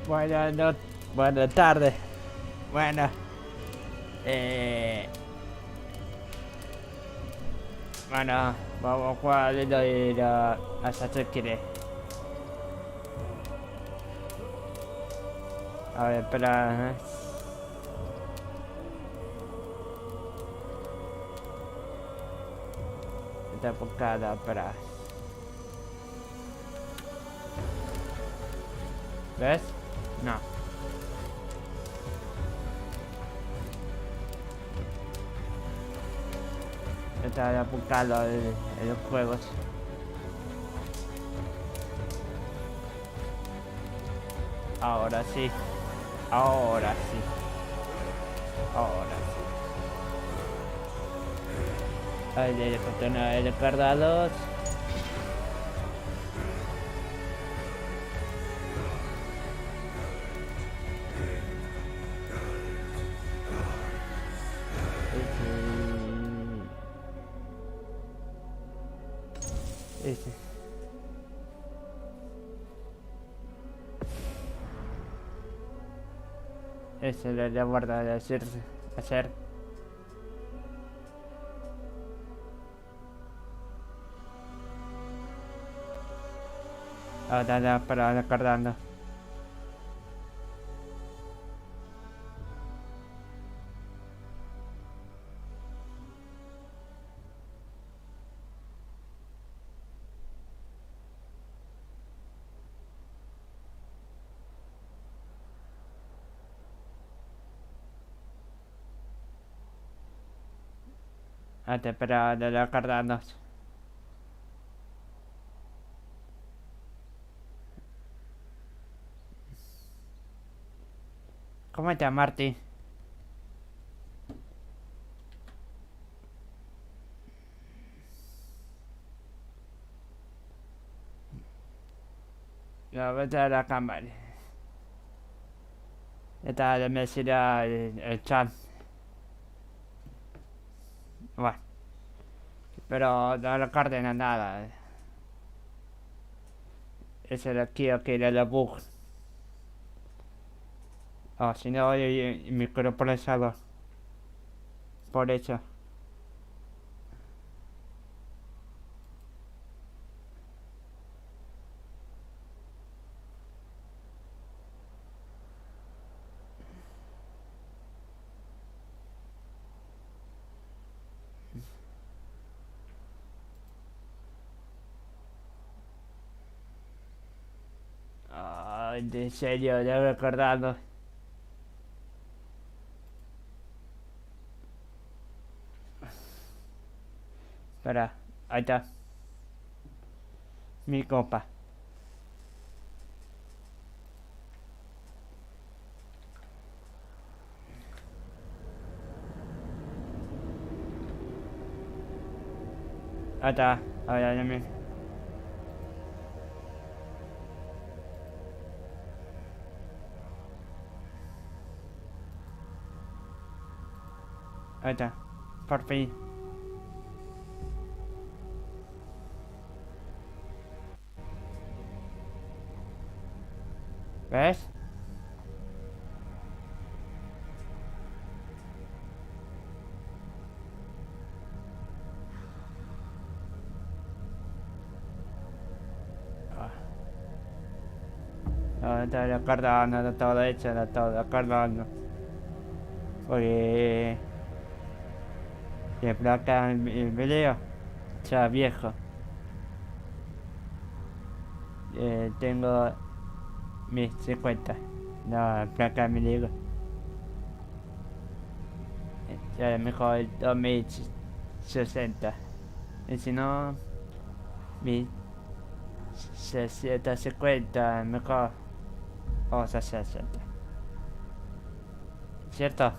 Buenas no, buenas tardes. Bueno, eh, bueno, vamos a jugar a Assassin's Creed. A ver, espera. Está buscada, espera. ¿Ves? No. Está buscando en los juegos. Ahora sí. Ahora sí. Ahora sí. Ahí le contenedores recargados. Ese. Ese le voy a guardar de hacer. Ahora ya para recordando. Antes para recordando. ¿Cómo estás, Marty? La vete a la cámara. Esta me decía el chat. Bueno, pero no recuerden nada. Ese era quiero que era el bug. Oh, si no, mi microprocesador. Por eso. Ay, en serio, ya recordando. Espera, ahí está. Mi copa. Ahí está. Ahora ya me. Ahí está. Por fin. ¿Ves? No, está recordando, está todo hecho, está todo recordando. Porque de placa el video ya viejo. Tengo mis 50. No, placa me digo. Ya mejor 2060. Y si no, 1650 mejor. Vamos a 60. ¿Cierto?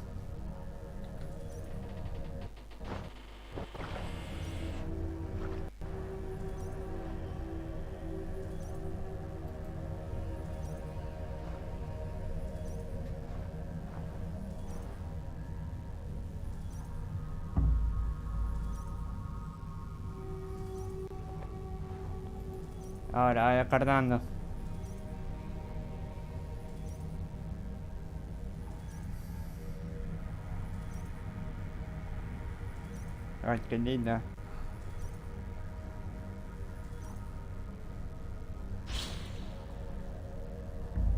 Ahora, recordando. Ay, qué linda.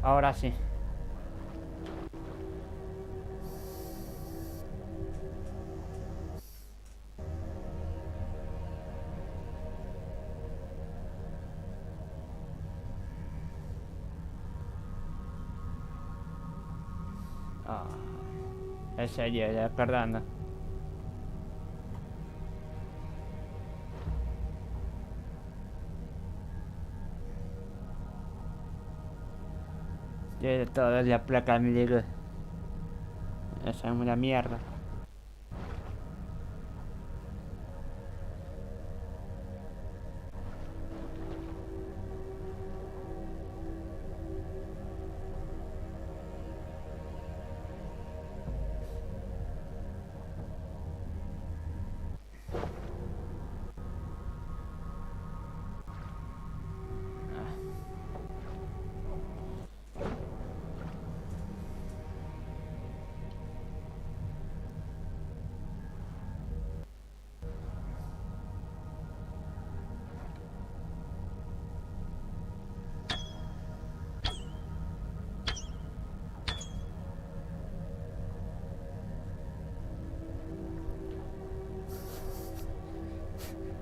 Ahora sí. Ah, en serio, ya perdona. Tiene toda la placa, me digo. Esa es una mierda.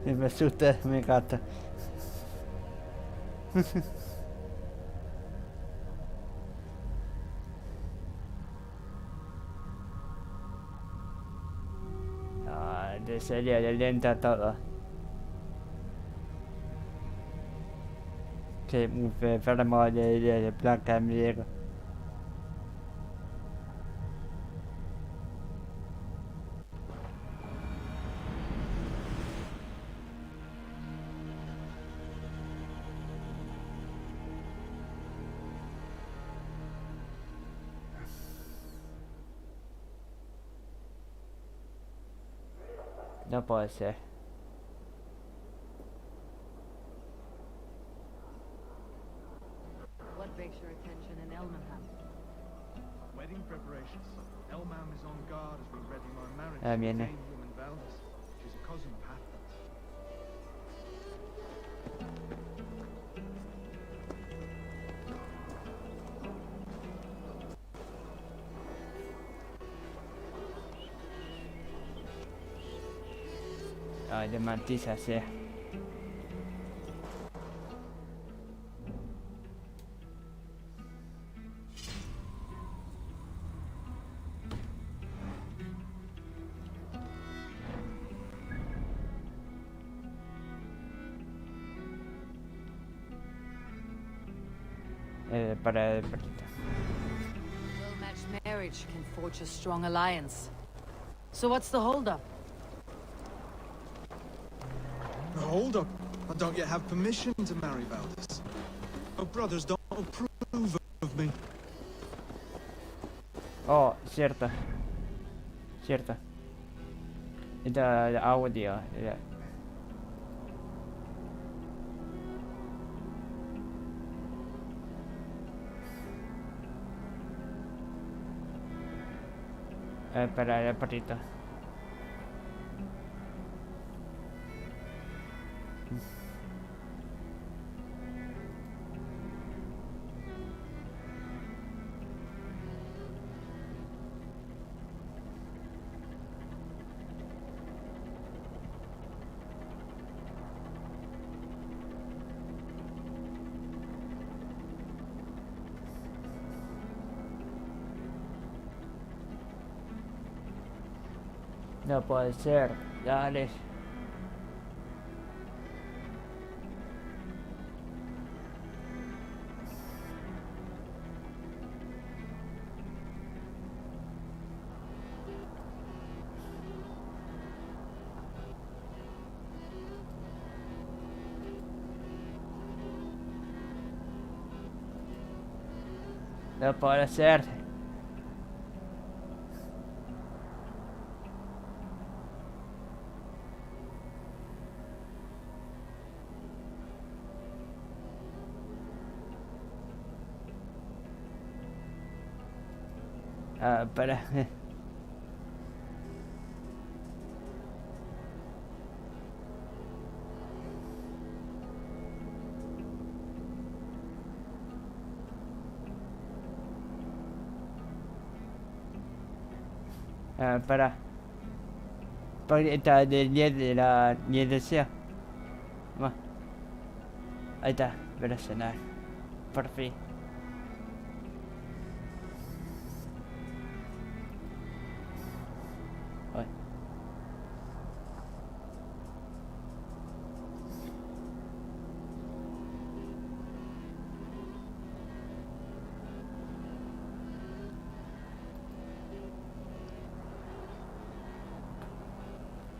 Y me asusta mi gata. Ah, de serio, le lenta todo. Que muy enfermo de placa, me digo. No puede ser. What breaks your attention in Elmenham? Wedding preparations. Elmam is on guard as we ready my marriage Ah, to viene. Dame Woman Valdis. She's a cousin of Hathman's. Ay, de mantiza, sí. Para el perrito. Well-matched marriage can forge a strong alliance. So what's the holdup? Hold up. I don't yet have permission to marry Valdis. My brothers don't approve of me. Oh, cierto. Cierto. El audio. Para el perrito. No puede ser. Dale. No puede ser. Para. Para. Porque está del 10 de la 10 de SEO. Bueno, ahí está, para cenar. Por fin. Ay.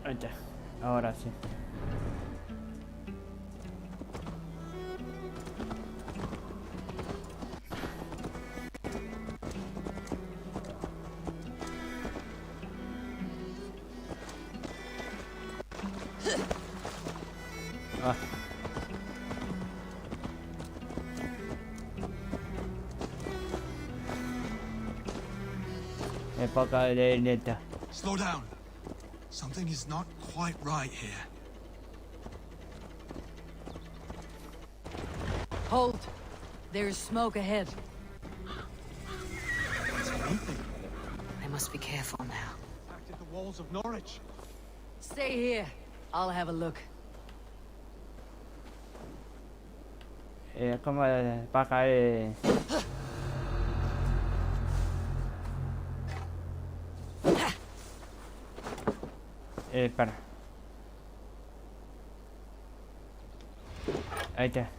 Ahí está, ahora sí. Ah. Época de neta. Slow down. Something is not quite right here. Hold. There is smoke ahead. It's leaping. I must be careful now. Back to the walls of Norwich. Stay here. I'll have a look. Como para caer. Para. Ahí está.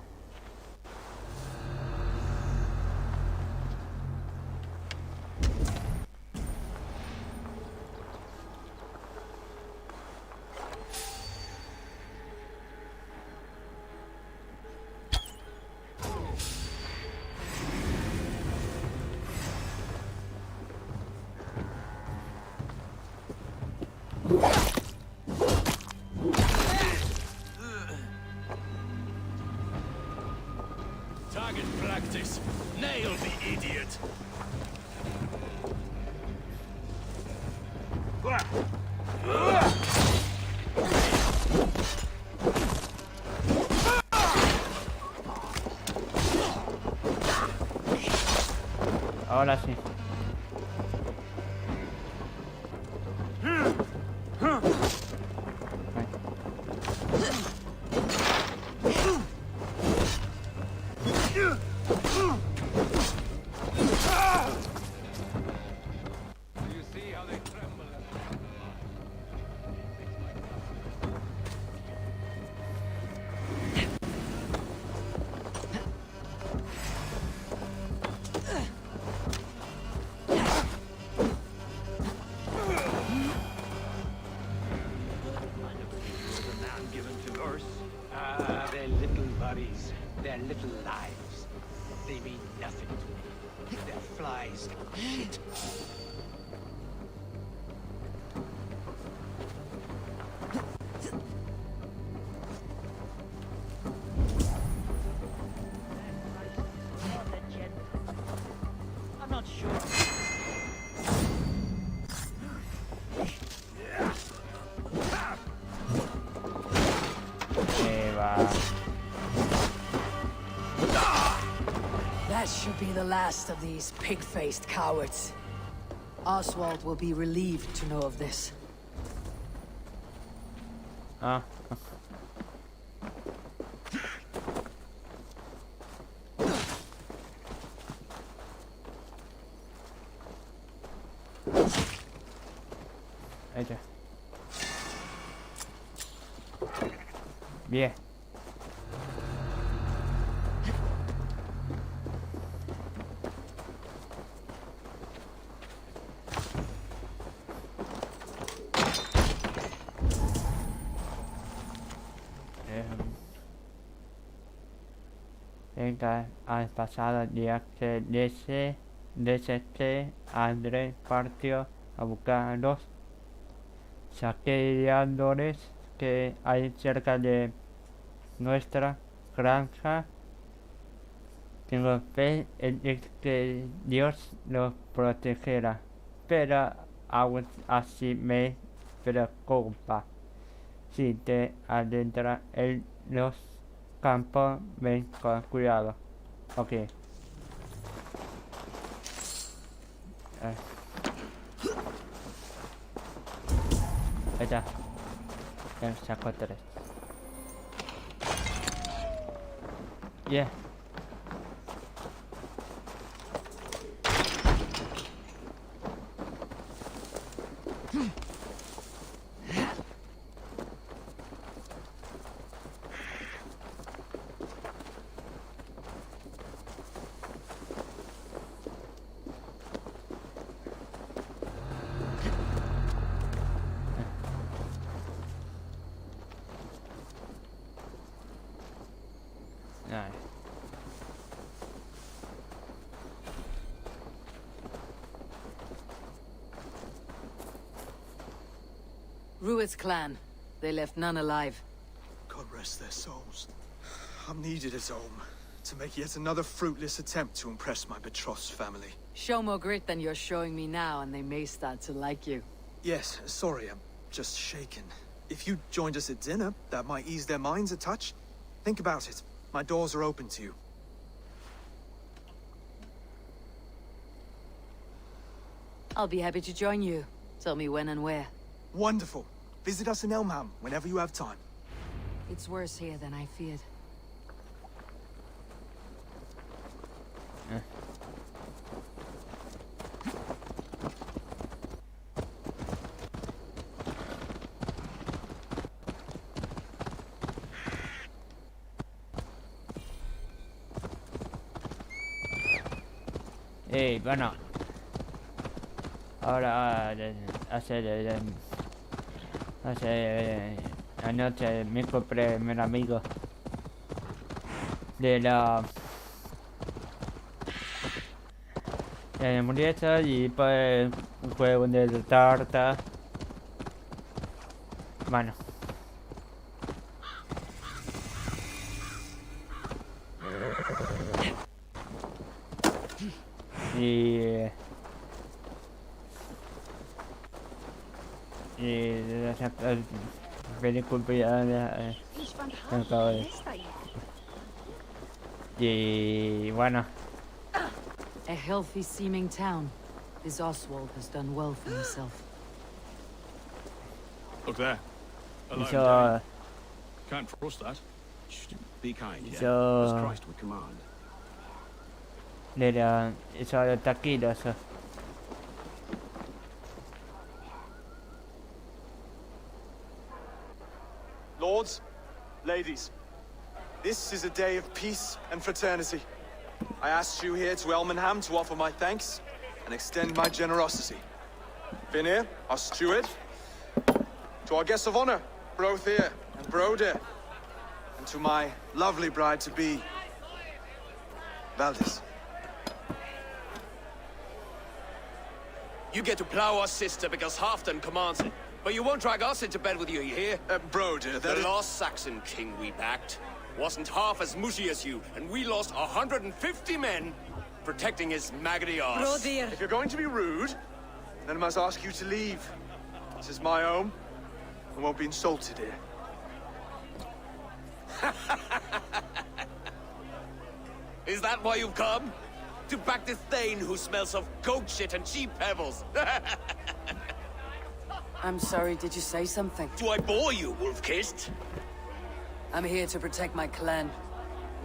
Target practice. Nail the idiot. Ahora sí. Their little worries, their little lives. They mean nothing to me. They're flies. Shit. I'm not sure. That should be the last of these pig-faced cowards. Oswald will be relieved to know of this. Ah. Ahí está. Bien. Al pasado día que desde que Madre partió a buscar a los saqueadores que hay cerca de nuestra granja. Tengo fe en que Dios los protegerá, pero aún así me preocupa. Si te adentras en los campos, ven con cuidado. Ok. Ahí está. Ya sacó 3. Yeah. Alright. Rued's clan. They left none alive. God rest their souls. I'm needed as home to make yet another fruitless attempt to impress my betrothed's family. Show more grit than you're showing me now, and they may start to like you. Yes, sorry, I'm just shaken. If you joined us at dinner, that might ease their minds a touch. Think about it. My doors are open to you. I'll be happy to join you. Tell me when and where. Wonderful. Visit us in Elmham whenever you have time. It's worse here than I feared. Bueno. Ahora anoche me compré un amigo de la Memoria y pues un juego de tarta. Bueno. Y bueno. A healthy-seeming town. This Oswald has done well for himself. Look there. A lone So day. Can't trust that. Shh, be kind, yeah? So- As Christ would command. Eso de taquitos. Lords, ladies, this is a day of peace and fraternity. I asked you here to Elmenham to offer my thanks and extend my generosity. Vinir, our steward, to our guests of honor, Brothir and Broder, and to my lovely bride-to-be, Valdis. You get to plow our sister because Halfdan commands it. But you won't drag us into bed with you hear? Broder, that The is... last Saxon king we backed wasn't half as mushy as you, and we lost 150 men protecting his maggoty arse. If you're going to be rude, then I must ask you to leave. This is my home. I won't be insulted here. Is that why you've come? To back this Thane who smells of goat shit and cheap pebbles? I'm sorry, did you say something? Do I bore you, wolf-kissed? I'm here to protect my clan.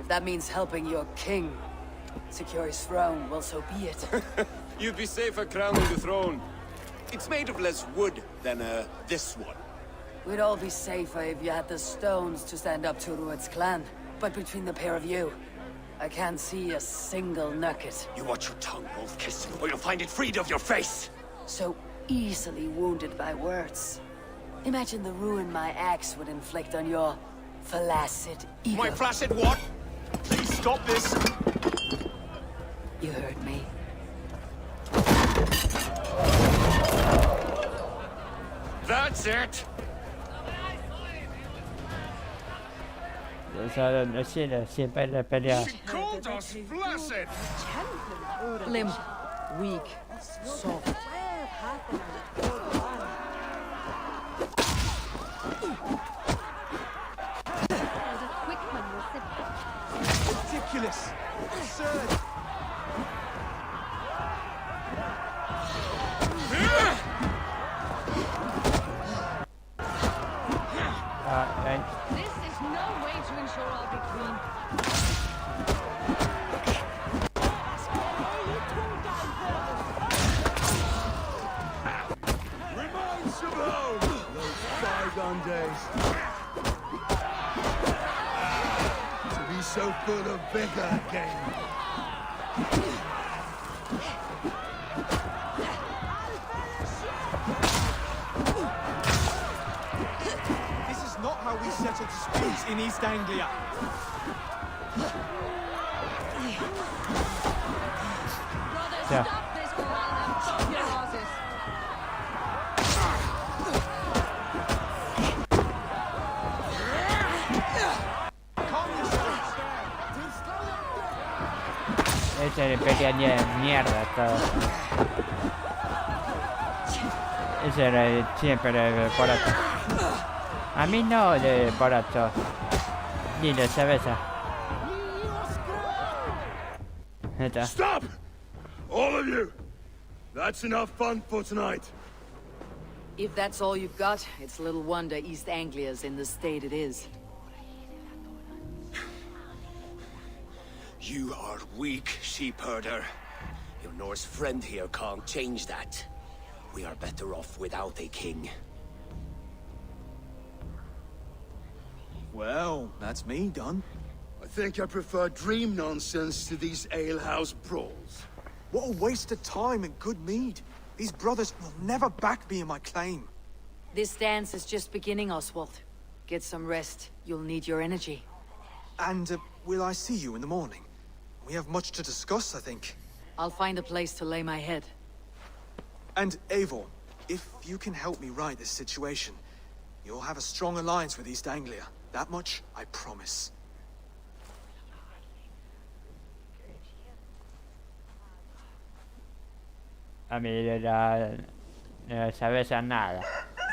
If that means helping your king secure his throne, well, so be it. You'd be safer crowning the throne. It's made of less wood than, this one. We'd all be safer if you had the stones to stand up to Rued's clan. But between the pair of you, I can't see a single nugget. You watch your tongue, wolf-kissed, or you'll find it freed of your face! So easily wounded by words. Imagine the ruin my axe would inflict on your flaccid ego. My flaccid what? Please stop this. You heard me. That's it! Siempre la pelea. She called us flaccid! Limp, weak, soft. Ridiculous. Absurd. so full of vigor again. This is not how we settle disputes in East Anglia. Yeah. Stop this ground and stop your horses. Ese pequeño de mierda todo. Ese era siempre el barato. A mí no de barato. Ni de cerveza. Está. Stop! All of you! That's enough fun for tonight. If that's all you've got, it's little wonder East Anglia's in the state it is. You are weak, sheep herder. Your Norse friend here can't change that. We are better off without a king. Well, that's me done. I think I prefer dream nonsense to these alehouse brawls. What a waste of time and good mead. These brothers will never back me in my claim. This dance is just beginning, Oswald. Get some rest. You'll need your energy. And will I see you in the morning? We have much to discuss, I think. I'll find a place to lay my head. And Eivor, if you can help me right this situation, you'll have a strong alliance with East Anglia. That much, I promise. A mí de la cerveza nada.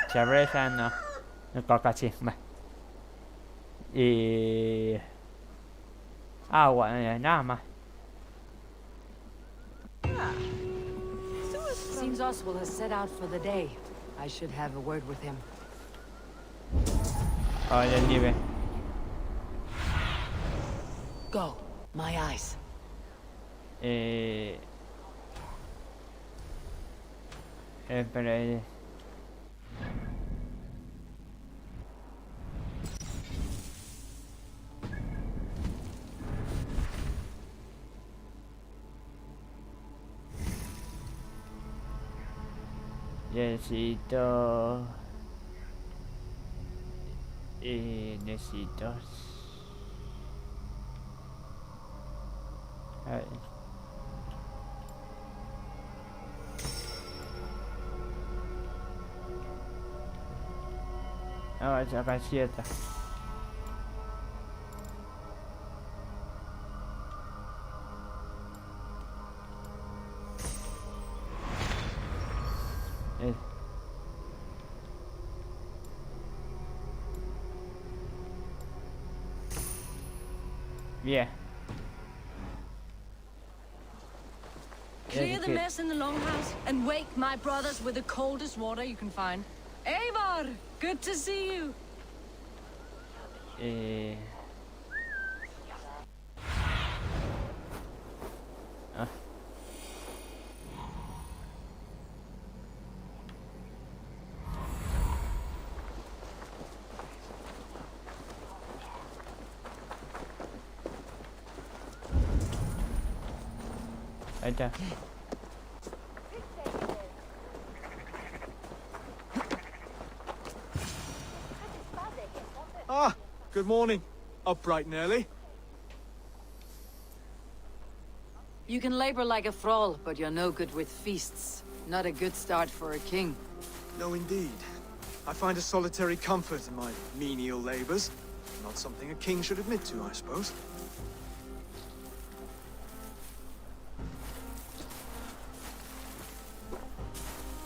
Cerveza no. No coca sí. Y agua, nada más. Seems Oswald has set out for the day. I should have a word with him. Oh, ya nieve. Go. My eyes. Pero necesito necesito a ver. Ah, esa casieta. Yeah. Clear the mess in the longhouse and wake my brothers with the coldest water you can find. Eivor, good to see you. Ahí está. Ah, good morning. Up bright and early. You can labor like a thrall, but you're no good with feasts. Not a good start for a king. No, indeed. I find a solitary comfort in my menial labors. Not something a king should admit to, I suppose.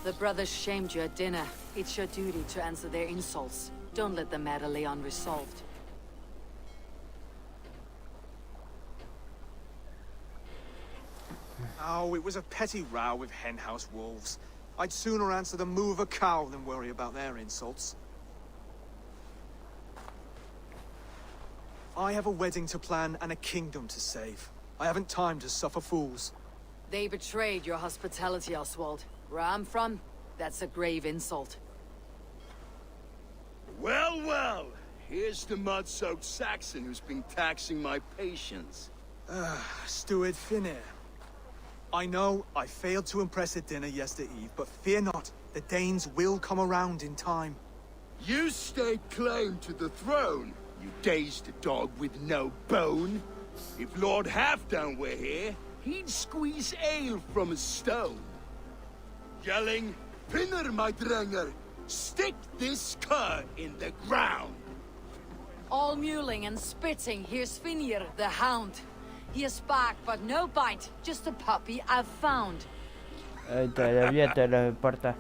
The brothers shamed you at dinner. It's your duty to answer their insults. Don't let the matter lay unresolved. Oh, it was a petty row with henhouse wolves. I'd sooner answer the moo of a cow than worry about their insults. I have a wedding to plan and a kingdom to save. I haven't time to suffer fools. They betrayed your hospitality, Oswald. Where I'm from, that's a grave insult. Well, well! Here's the mud-soaked Saxon who's been taxing my patience. Steward Finnair. I know I failed to impress at dinner yesterday eve, but fear not, the Danes will come around in time. You stake claim to the throne, you dazed dog with no bone. If Lord Halfdan were here, he'd squeeze ale from a stone. Yelling, Finner, my drenger, stick this cur in the ground. All mewling and spitting, here's Finir, the hound. He has bark, but no bite, just a puppy I've found. Te lo importa.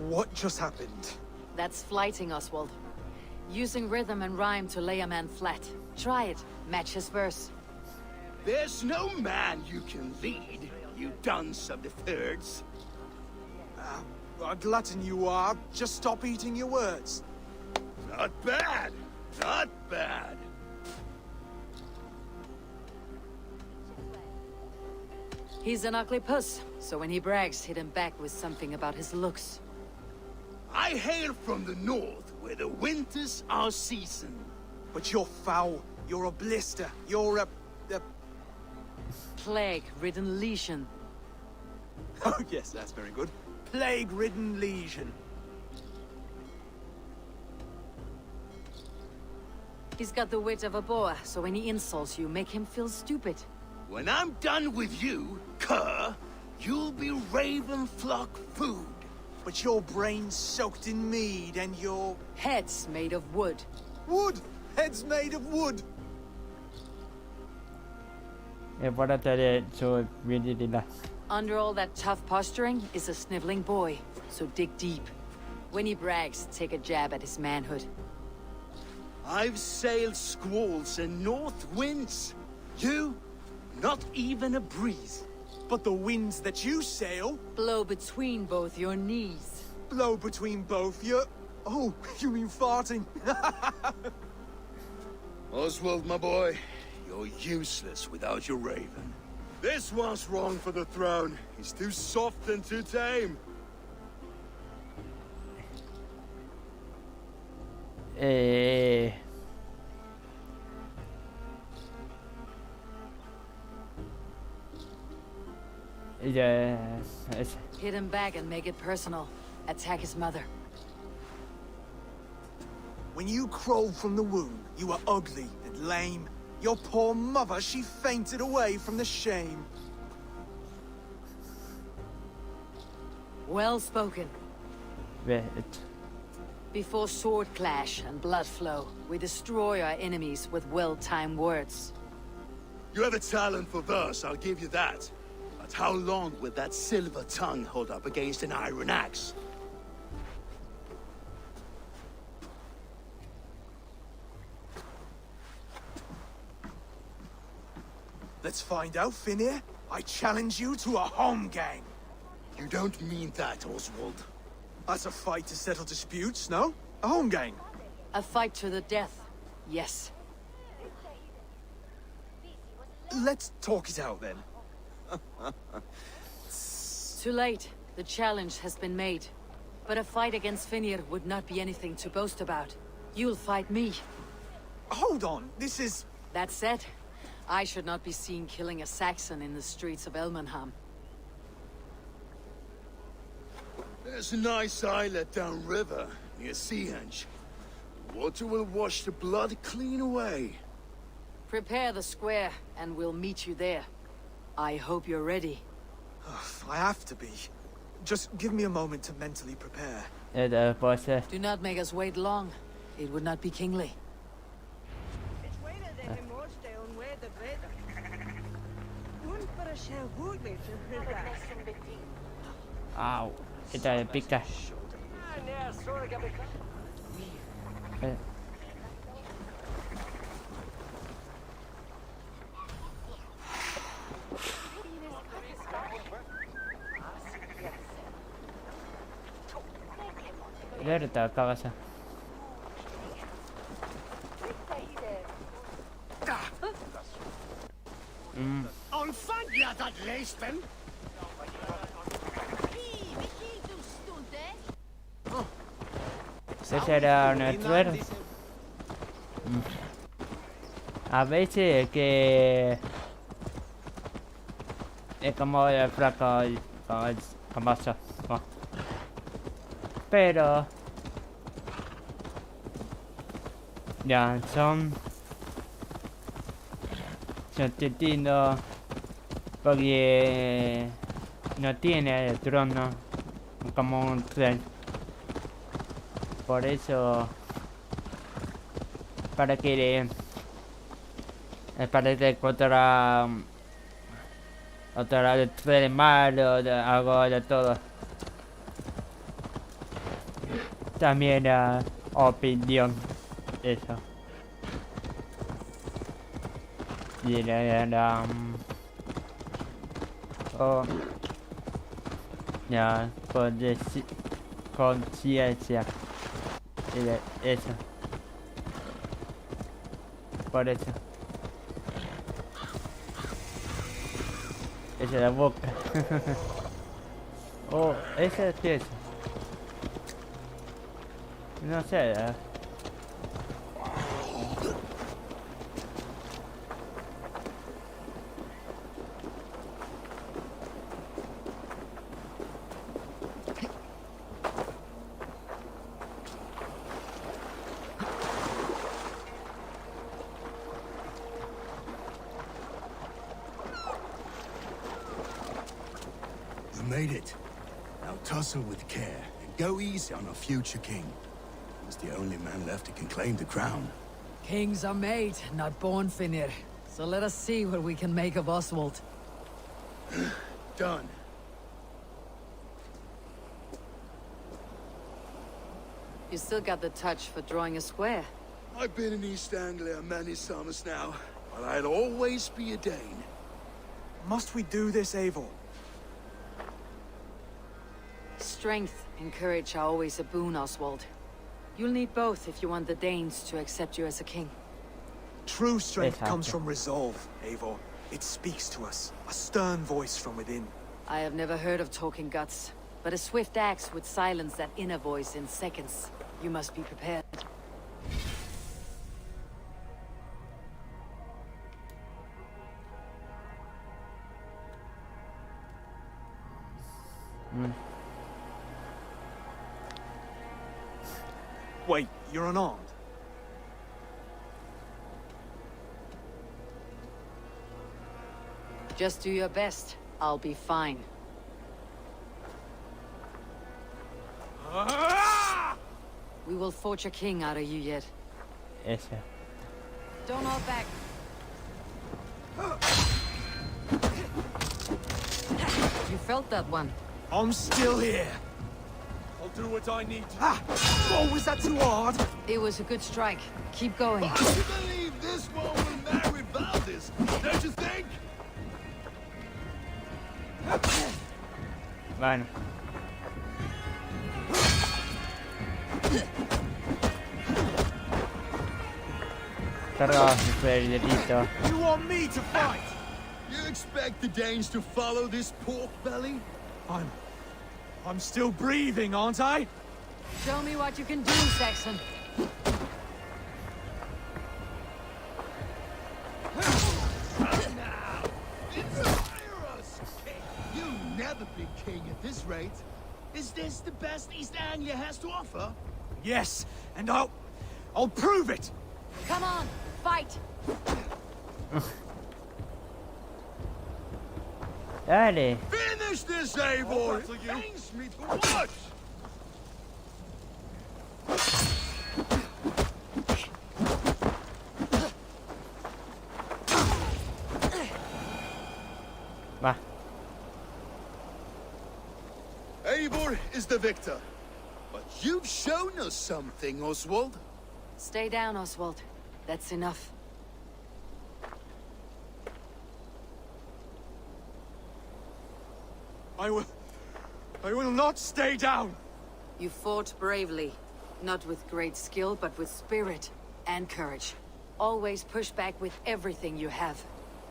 What just happened? That's flighting, Oswald. Using rhythm and rhyme to lay a man flat. Try it, match his verse. There's no man you can lead, you dunce of the thirds. A glutton you are. Just stop eating your words. Not bad, not bad. He's an ugly puss, so when he brags, hit him back with something about his looks. I hail from the north, where the winters are season. But you're foul. You're a blister. You're a... Plague-ridden lesion. Oh, yes, that's very good. Plague-ridden lesion. He's got the wit of a boa, so when he insults you, make him feel stupid. When I'm done with you, cur, you'll be raven flock food. But your brain's soaked in mead and your... Head's made of wood. Wood! Head's made of wood! Parte de su virilidad. Under all that tough posturing is a sniveling boy, so dig deep. When he brags, take a jab at his manhood. I've sailed squalls and north winds. You, not even a breeze. But the winds that you sail... Blow between both your knees. Blow between both your... Oh, you mean farting? Oswald, my boy, you're useless without your raven. This one's wrong for the throne. He's too soft and too tame. Hit him back and make it personal. Attack his mother. When you crawled from the womb, you were ugly and lame. Your poor mother, she fainted away from the shame. Well spoken. Vet. Before sword clash and blood flow, we destroy our enemies with well-timed words. You have a talent for verse, I'll give you that. But how long will that silver tongue hold up against an iron axe? Let's find out, Finir. I challenge you to a home gang. You don't mean that, Oswald. That's a fight to settle disputes, no? A home gang. A fight to the death, yes. Let's talk it out then. Too late. The challenge has been made. But a fight against Finir would not be anything to boast about. You'll fight me. Hold on, this is... That said, I should not be seen killing a Saxon in the streets of Elmenham. There's a nice islet downriver, near Seahenge. Water will wash the blood clean away. Prepare the square, and we'll meet you there. I hope you're ready. I have to be. Just give me a moment to mentally prepare. Do not make us wait long. It would not be kingly. Au. Esta pica. Alerta, cabeza. On fand ja dat leesten. Ese era nuestro héroe. A veces que es como el flaco como el famoso. Pero ya son distintos porque no tiene el trono como un tren. Por eso para que parece contra otra tren malo, algo de todo. También opinión eso. Y ya conciencia y de eso. Por eso. Esa es la boca. Oh, ese es eso. No sé. Made it. Now tussle with care and go easy on our future king. He's the only man left who can claim the crown. Kings are made, not born, Finir. So let us see what we can make of Oswald. Done. You still got the touch for drawing a square. I've been in East Anglia many summers now, but I'll always be a Dane. Must we do this, Eivor? Strength and courage are always a boon, Oswald. You'll need both if you want the Danes to accept you as a king. True strength comes from resolve, Eivor. It speaks to us, a stern voice from within. I have never heard of talking guts, but a swift axe would silence that inner voice in seconds. You must be prepared. Wait, you're unarmed? Just do your best. I'll be fine. We will forge a king out of you yet. Ese. Don't hold back. You felt that one. I'm still here. I'll do what I need to. Oh, was that too hard? It was a good strike. Keep going. I believe this one will marry Valdez, don't you think? Bueno. Carga delito. You want me to fight? You expect the Danes to follow this pork belly? I'm still breathing, aren't I? Show me what you can do, Saxon. You'll never be king at this rate. Is this the best East Anglia has to offer? Yes, and I'll prove it. Come on, fight. Dale. Finish this, Eivor! battle you. Pains me to watch! Va. Eivor is the victor. But you've shown us something, Oswald. Stay down, Oswald. That's enough. I will not stay down. You fought bravely. Not with great skill, but with spirit and courage. Always push back with everything you have.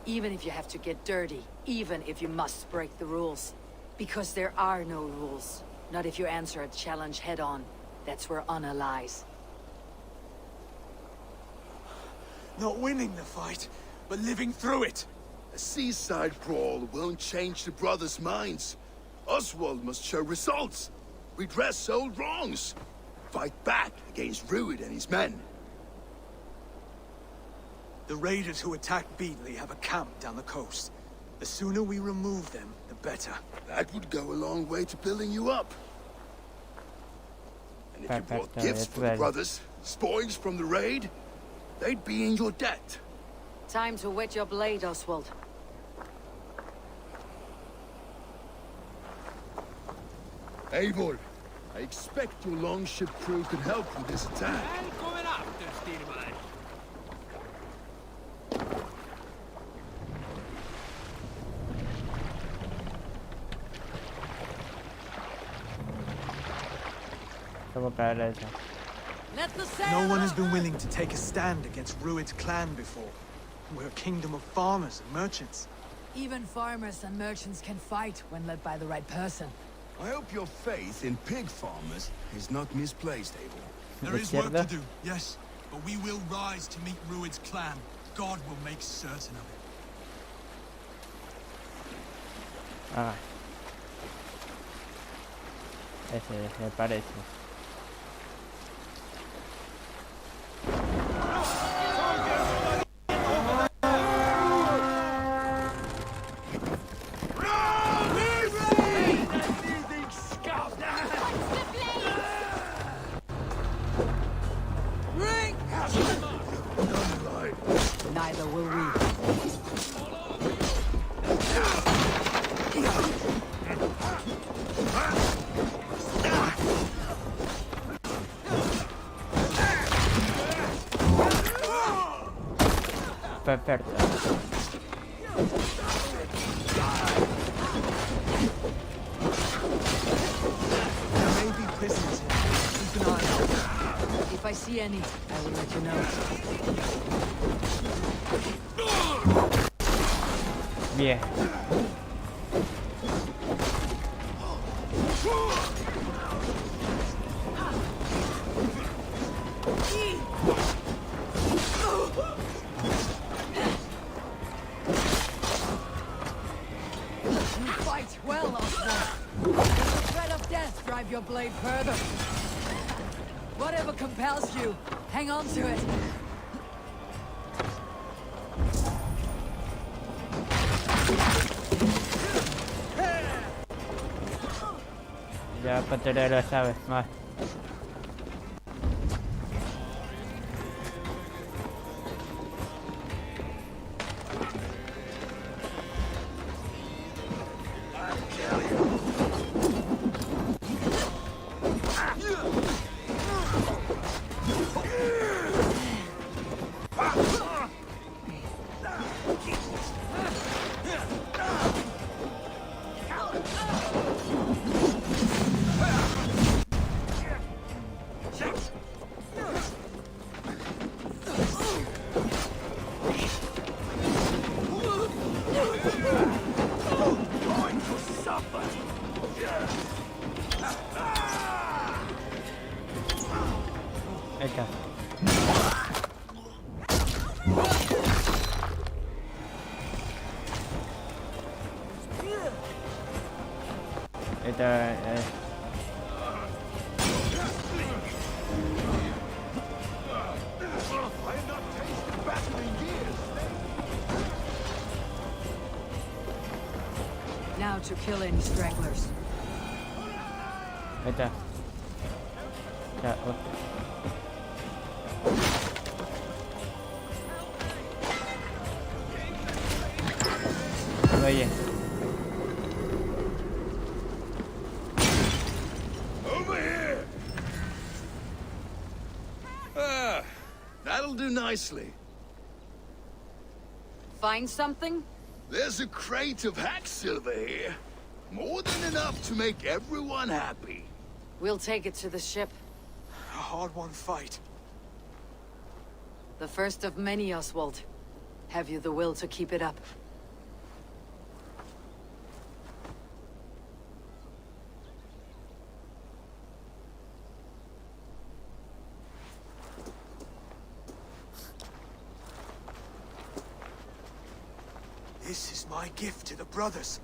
Even if you have to get dirty. Even if you must break the rules. Because there are no rules. Not if you answer a challenge head-on. That's where honor lies. Not winning the fight, but living through it. A seaside brawl won't change the brothers' minds. Oswald must show results. Redress old wrongs. Fight back against Rued and his men. The raiders who attacked Beatley have a camp down the coast. The sooner we remove them, the better. That would go a long way to building you up. And if you brought gifts for the brothers, spoils from the raid, they'd be in your debt. Time to wet your blade, Oswald. Eivor, I expect your longship crew could help with this attack. Let the No one has been willing to take a stand against Rued's clan before. We're a kingdom of farmers and merchants. Even farmers and merchants can fight when led by the right person. I hope your faith in pig farmers is not misplaced, Eivor. There is work to do, yes. But we will rise to meet Rued's clan. God will make certain of it. Ah. Ese me parece. Neither will we. Perfecto. There may be prisoners here. Keep an eye out. If I see any, I will let you know. Bien. You fight well, Oswald. Let the threat of death drive your blade further. Whatever compels you, hang on to it. Ya Patera lo sabes más. Ahí está. Esta, Now to kill any stragglers. ahí está. Ya, oye. Over here! Ah, that'll do nicely. Find something? There's a crate of hack silver here. More than enough to make everyone happy. We'll take it to the ship. A hard-won fight. The first of many, Oswald. Have you the will to keep it up? This is my gift to the brothers.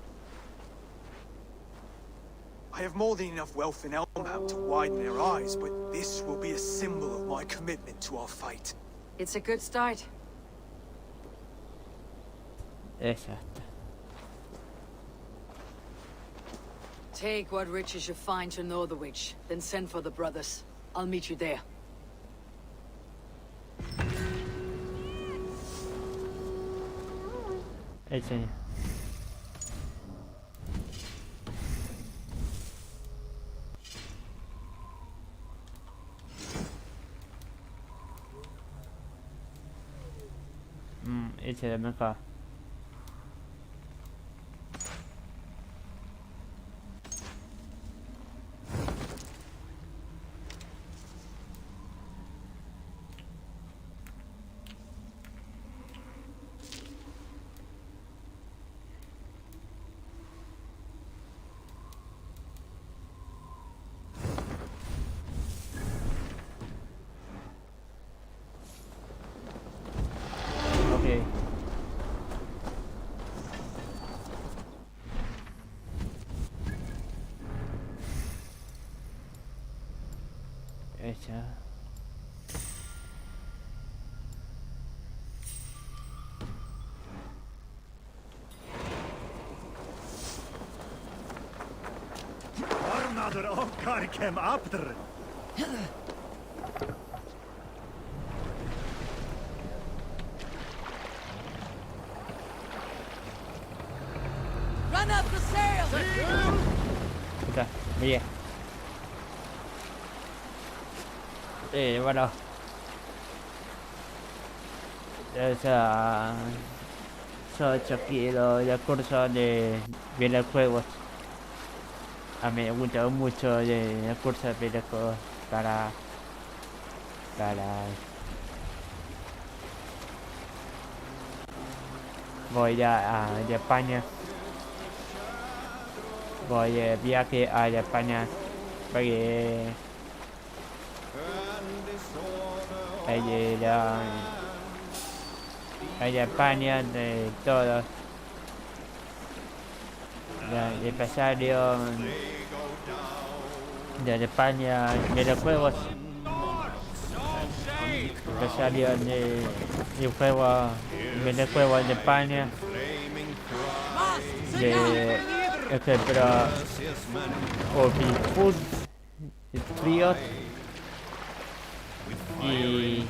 I have more than enough wealth in Elmham to widen their eyes, but this will be a symbol of my commitment to our fight. It's a good start. Exacto. Take what riches you find to know the witch, then send for the brothers. I'll meet you there. Ese. Ese es mejor. Okay. Esa. Armadur okkar kem aftur. Run up the sail! Puta, bien. Bueno. Son 8 kilos de curso de videojuegos. A mí me gusta mucho el curso de videojuegos para voy a España. Voy de viaje a España porque allá España de todos el empresario de España de los juegos, empresario de juegos de España, de ejemplo Food fríos y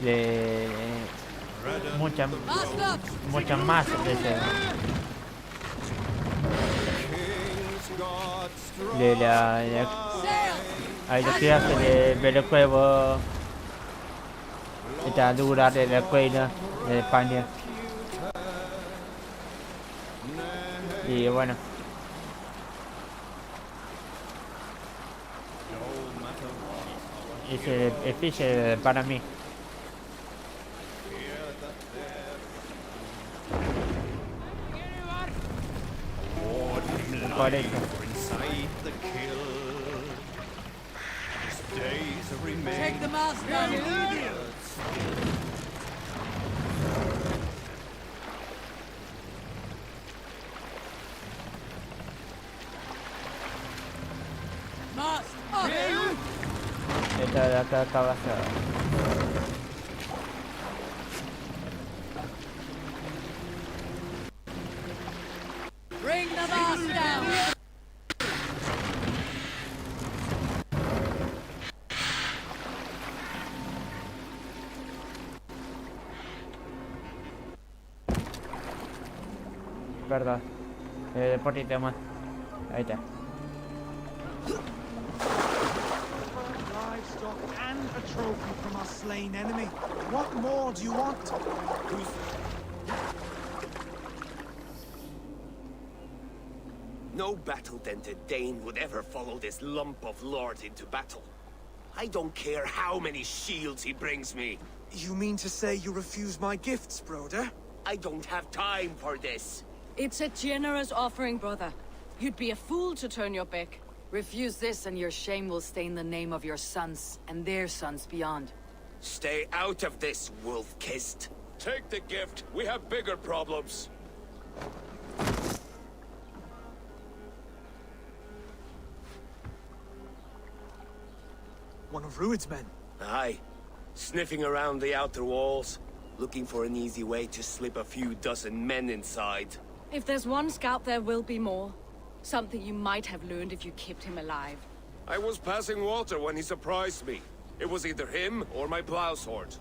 de muchas más de hay clases de videojuegos esta dura de la escuela de España y bueno es difícil para mí. Por eso. Take the mask down! Mask up! Esta de acá abajo. Bring the mask down! Perdón. Poquito más. Ahí está. Livestock and a trophy from our slain enemy. What more do you want? No battle-dented Dane would ever follow this lump of lord into battle. I don't care how many shields he brings me. You mean to say you refuse my gifts, Broder? I don't have time for this. It's a generous offering, brother. You'd be a fool to turn your back. Refuse this and your shame will stain the name of your sons and their sons beyond. Stay out of this, wolf-kissed. Take the gift. We have bigger problems. One of Rued's men. Aye. Sniffing around the outer walls. Looking for an easy way to slip a few dozen men inside. If there's one scout, there will be more. Something you might have learned if you kept him alive. I was passing water when he surprised me. It was either him or my plow sword.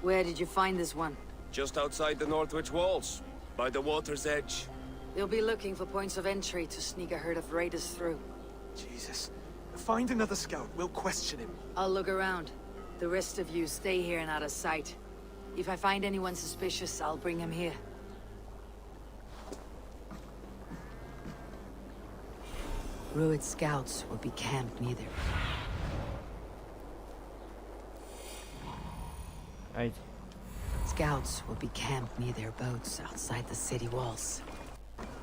Where did you find this one? Just outside the Northwich walls. By the water's edge. They'll be looking for points of entry to sneak a herd of raiders through. Jesus. Find another scout. We'll question him. I'll look around. The rest of you stay here and out of sight. If I find anyone suspicious, I'll bring him here. Rued scouts will be camped near there. Right. Scouts will be camped near their boats outside the city walls.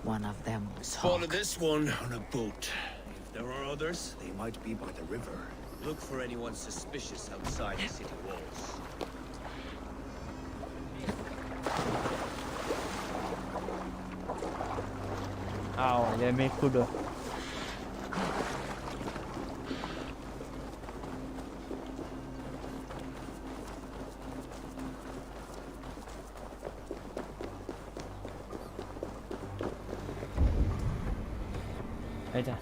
One of them was Spotted this one on a boat. If there are others, they might be by the river. Look for anyone suspicious outside the city walls. Ow, ya me escudo. Ahí está.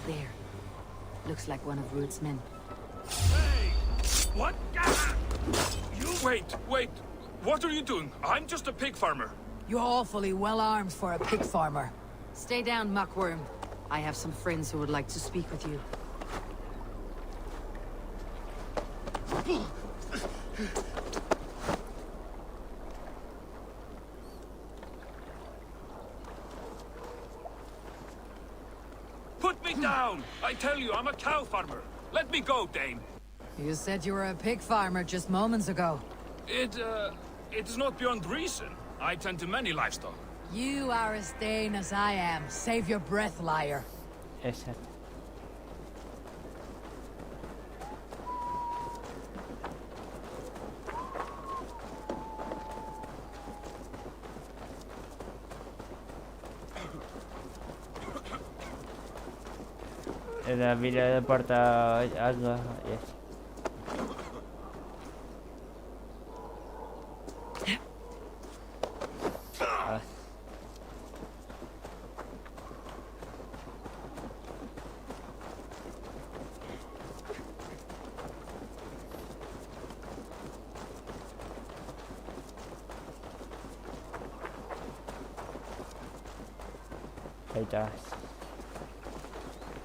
There. Looks like one of Rued's men. Hey! What? You wait! What are you doing? I'm just a pig farmer. You're awfully well armed for a pig farmer. Stay down, muckworm. I have some friends who would like to speak with you. Put me down! I tell you, I'm a cow farmer. Let me go, Dame. You said you were a pig farmer just moments ago. It is not beyond reason. I tend to many livestock. You are as sane as I am. Save your breath, liar. Exacto. La vida de porta algo, yes. Ahí está.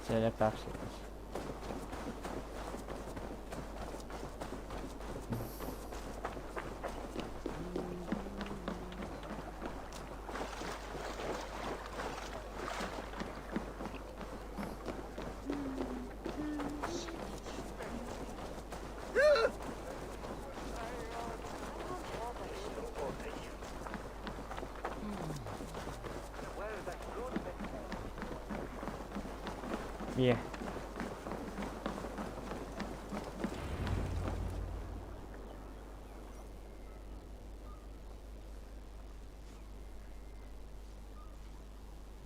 Se le pasa. Yeah.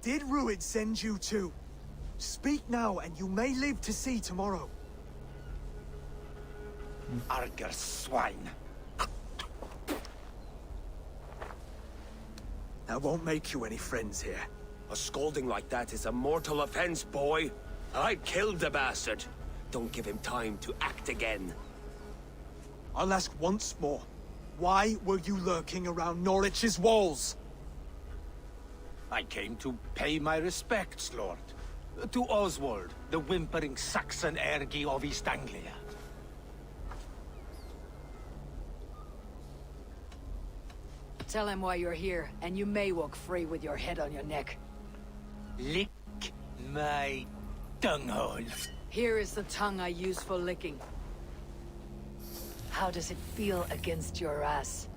Did Rued send you too? Speak now, and you may live to see tomorrow. Arger swine. That won't make you any friends here. A scolding like that is a mortal offense, boy. I'd kill the bastard. Don't give him time to act again. I'll ask once more. Why were you lurking around Norwich's walls? I came to pay my respects, Lord. To Oswald, the whimpering Saxon ARG of East Anglia. Tell him why you're here, and you may walk free with your head on your neck. Lick my dunghole. Here is the tongue I use for licking. How does it feel against your ass?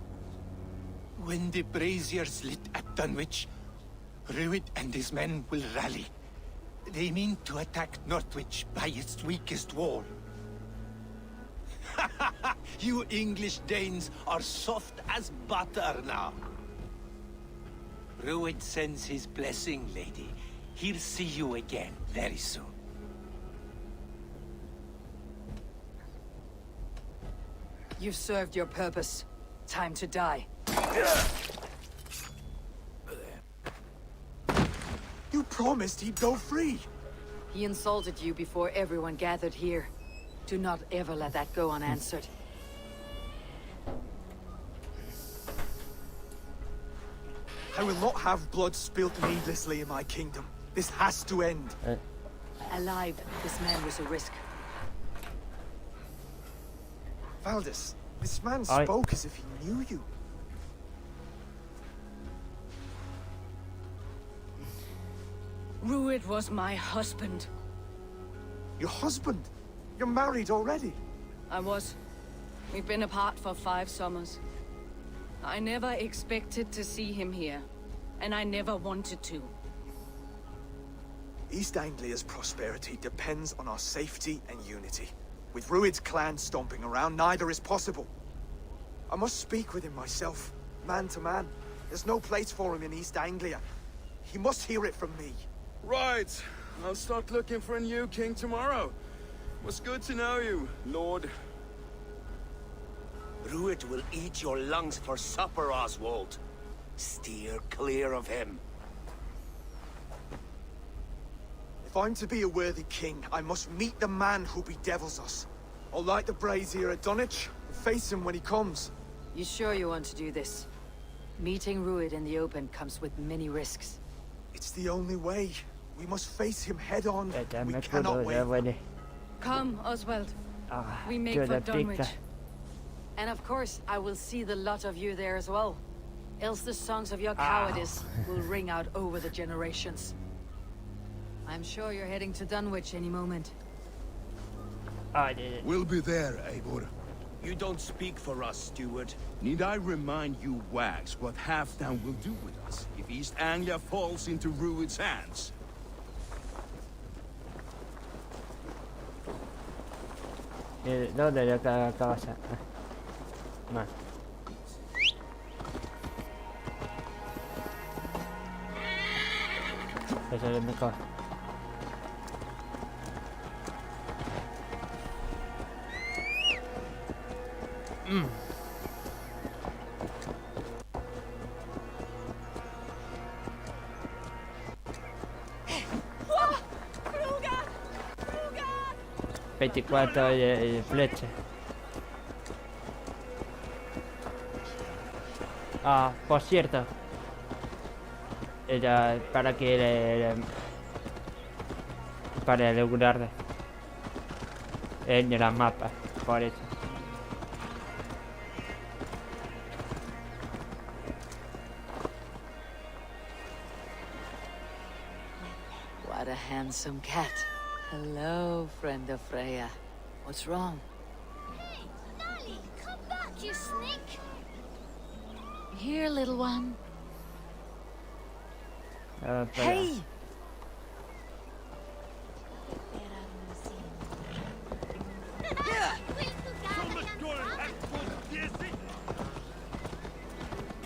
When the braziers lit at Dunwich, Rued and his men will rally. They mean to attack Northwich by its weakest wall. You English Danes are soft as butter now. Rued sends his blessing, lady. He'll see you again very soon. You've served your purpose. Time to die. You promised he'd go free. He insulted you before everyone gathered here. Do not ever let that go unanswered. I will not have blood spilt needlessly in my kingdom. This has to end. Alive, this man was a risk. Valdis, this man spoke as if he knew you. Rued was my husband. Your husband? You're married already? I was. We've been apart for 5 summers. I never expected to see him here, and I never wanted to. East Anglia's prosperity depends on our safety and unity. With Rued's clan stomping around, neither is possible. I must speak with him myself, man to man. There's no place for him in East Anglia. He must hear it from me. Right. I'll start looking for a new king tomorrow. Was good to know you, Lord. Rued will eat your lungs for supper, Oswald. Steer clear of him. If I'm to be a worthy king, I must meet the man who bedevils us. I'll light the brazier at Dunwich and face him when he comes. You sure you want to do this? Meeting Rued in the open comes with many risks. It's the only way. We must face him head on. We cannot wait. Come, Oswald. We make yo for la Dunwich. pica. And of course, I will see the lot of you there as well. Else the songs of your cowardice will ring out over the generations. I'm sure you're heading to Dunwich any moment. I did it. We'll be there, Eivor. You don't speak for us, steward. Need I remind you, wags, what Halfdan will do with us if East Anglia falls into Rued's hands? ¿Dónde le acabas? Más. Eso es mejor. Wah! Kruger! 24 de flecha. Ah, por cierto. Era para que para regular en el mapa, por eso. What a handsome cat. Hello, friend of Freya. What's wrong? Hey, Lally, come back, you snake! Here, little one. Hey!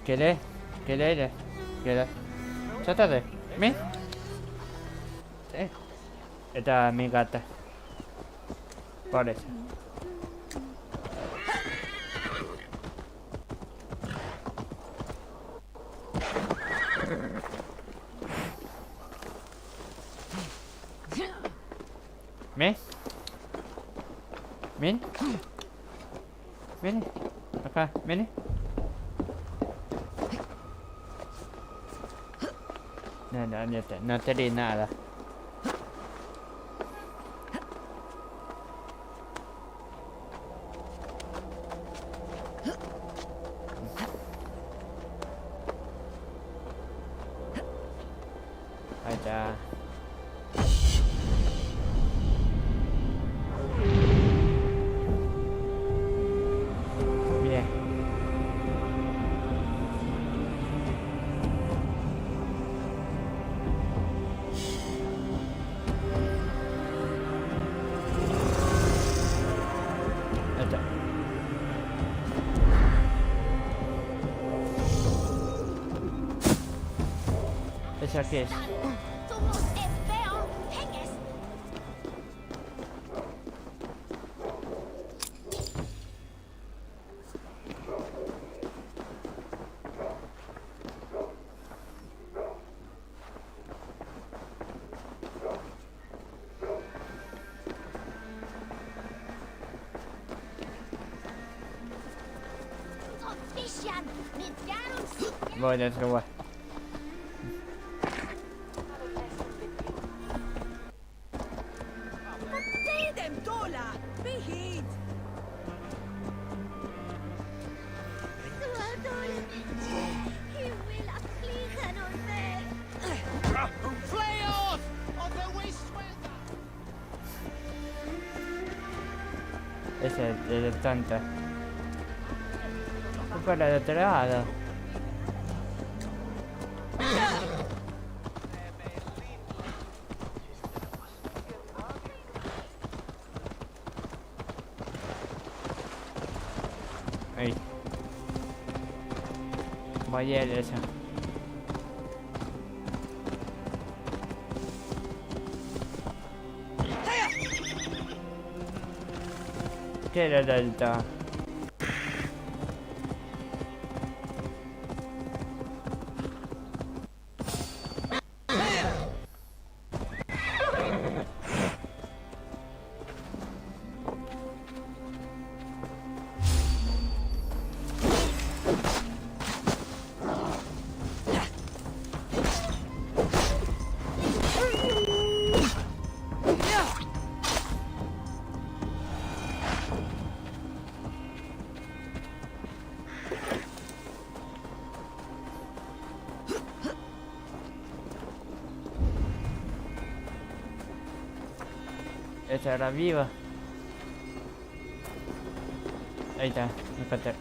¿Qué le? Chótate, ¿me? Sí. Esta es mi gata. Por eso. ¿Me? ¿Ven? Ven. Acá, ven. No te di nada. Ahí está. Bien. ¿Esa qué es? Voy a robar. Ese es el tanta. Para el otro lado. Ahí. Vaya esa. ¿Qué era la alta? Esa era viva. Ahí está, me falta.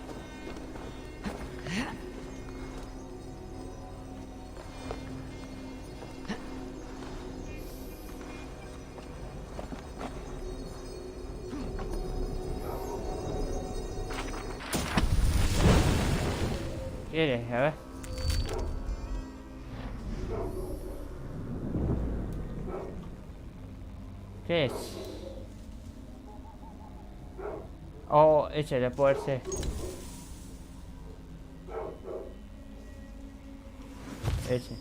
¿Quieres? A ver. ¿Qué es? Oh, ese de poder ser. Ese.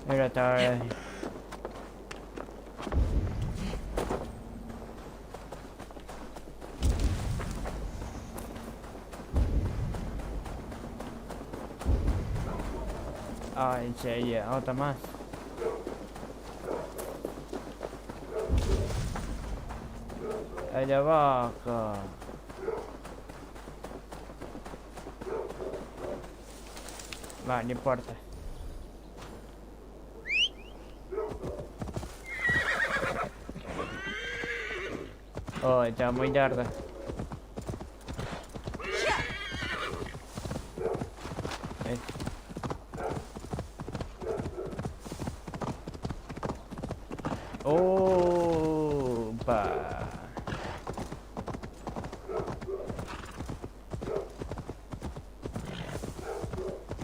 Mira, está ahí. Ah, en serio, otra más. Ahí abajo. Va, no importa. Oh, está muy tarde. Oh, pa.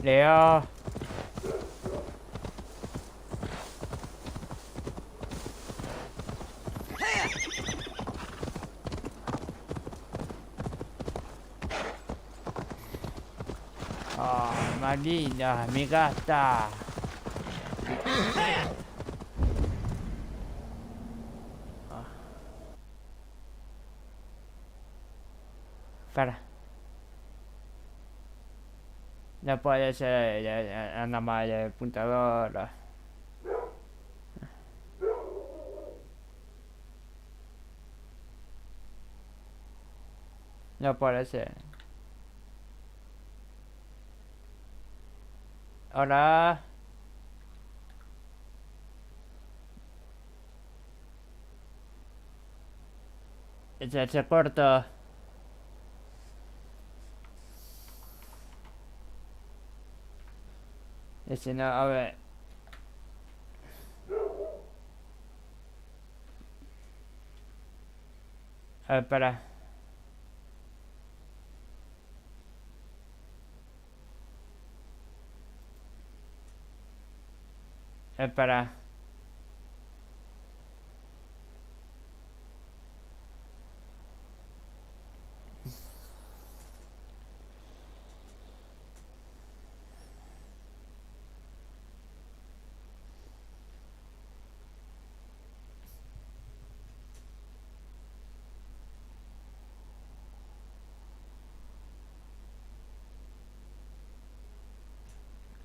Leo. Oh, maldita, mi gata. Espera. No puede ser nada más de puntador. No puede ser. Hola. Se corta. Ese no, a ver. A ver, para. Para.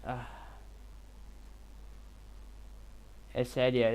Ah. Es serio,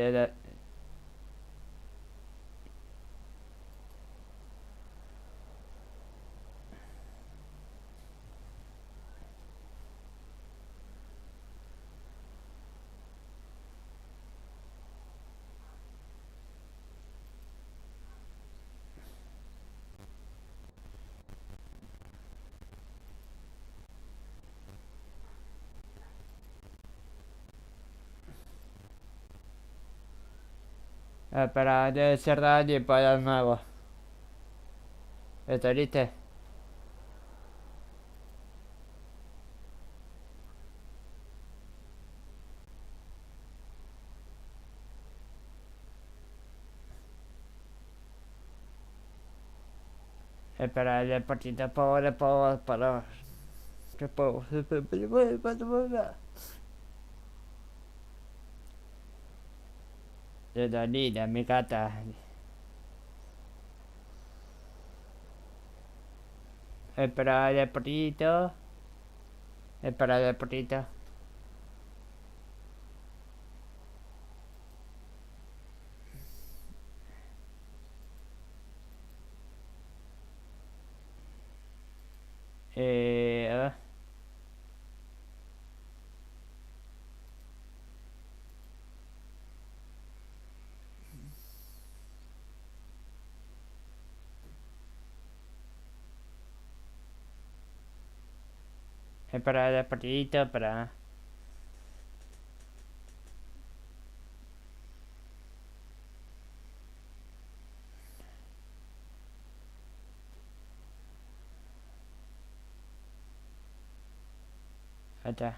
para, debe ser radio para el nuevo. ¿Está listo? Espera, el partito para. ¿Qué puedo? De Dalila, mi gata. Espera, el partito. Espera, el partito. A ver. Espera, el partito, para. Ahí está.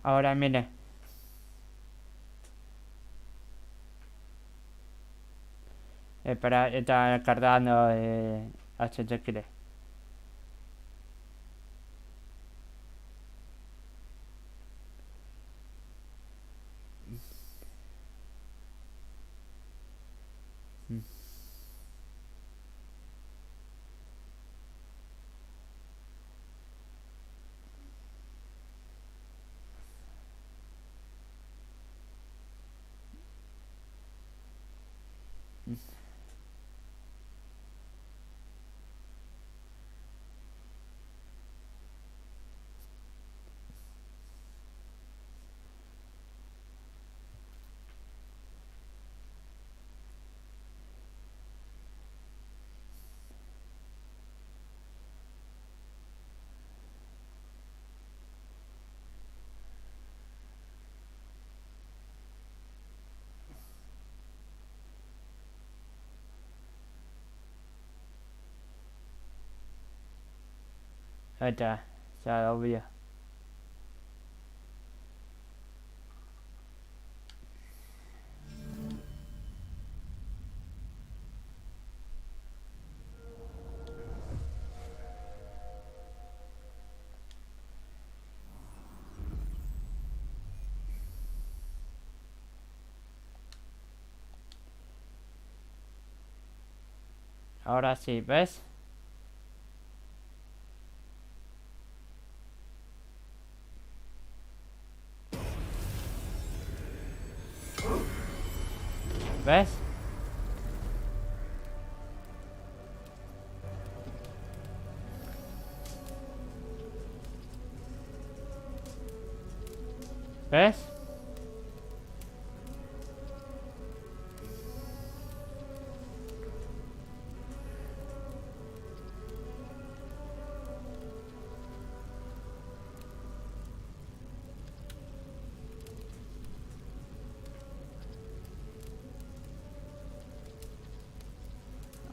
Ahora mire. Espera, está cargando HTTP. Ahí está, ya lo vio. Ahora sí, ¿ves? ¿Ves? ¿Ves?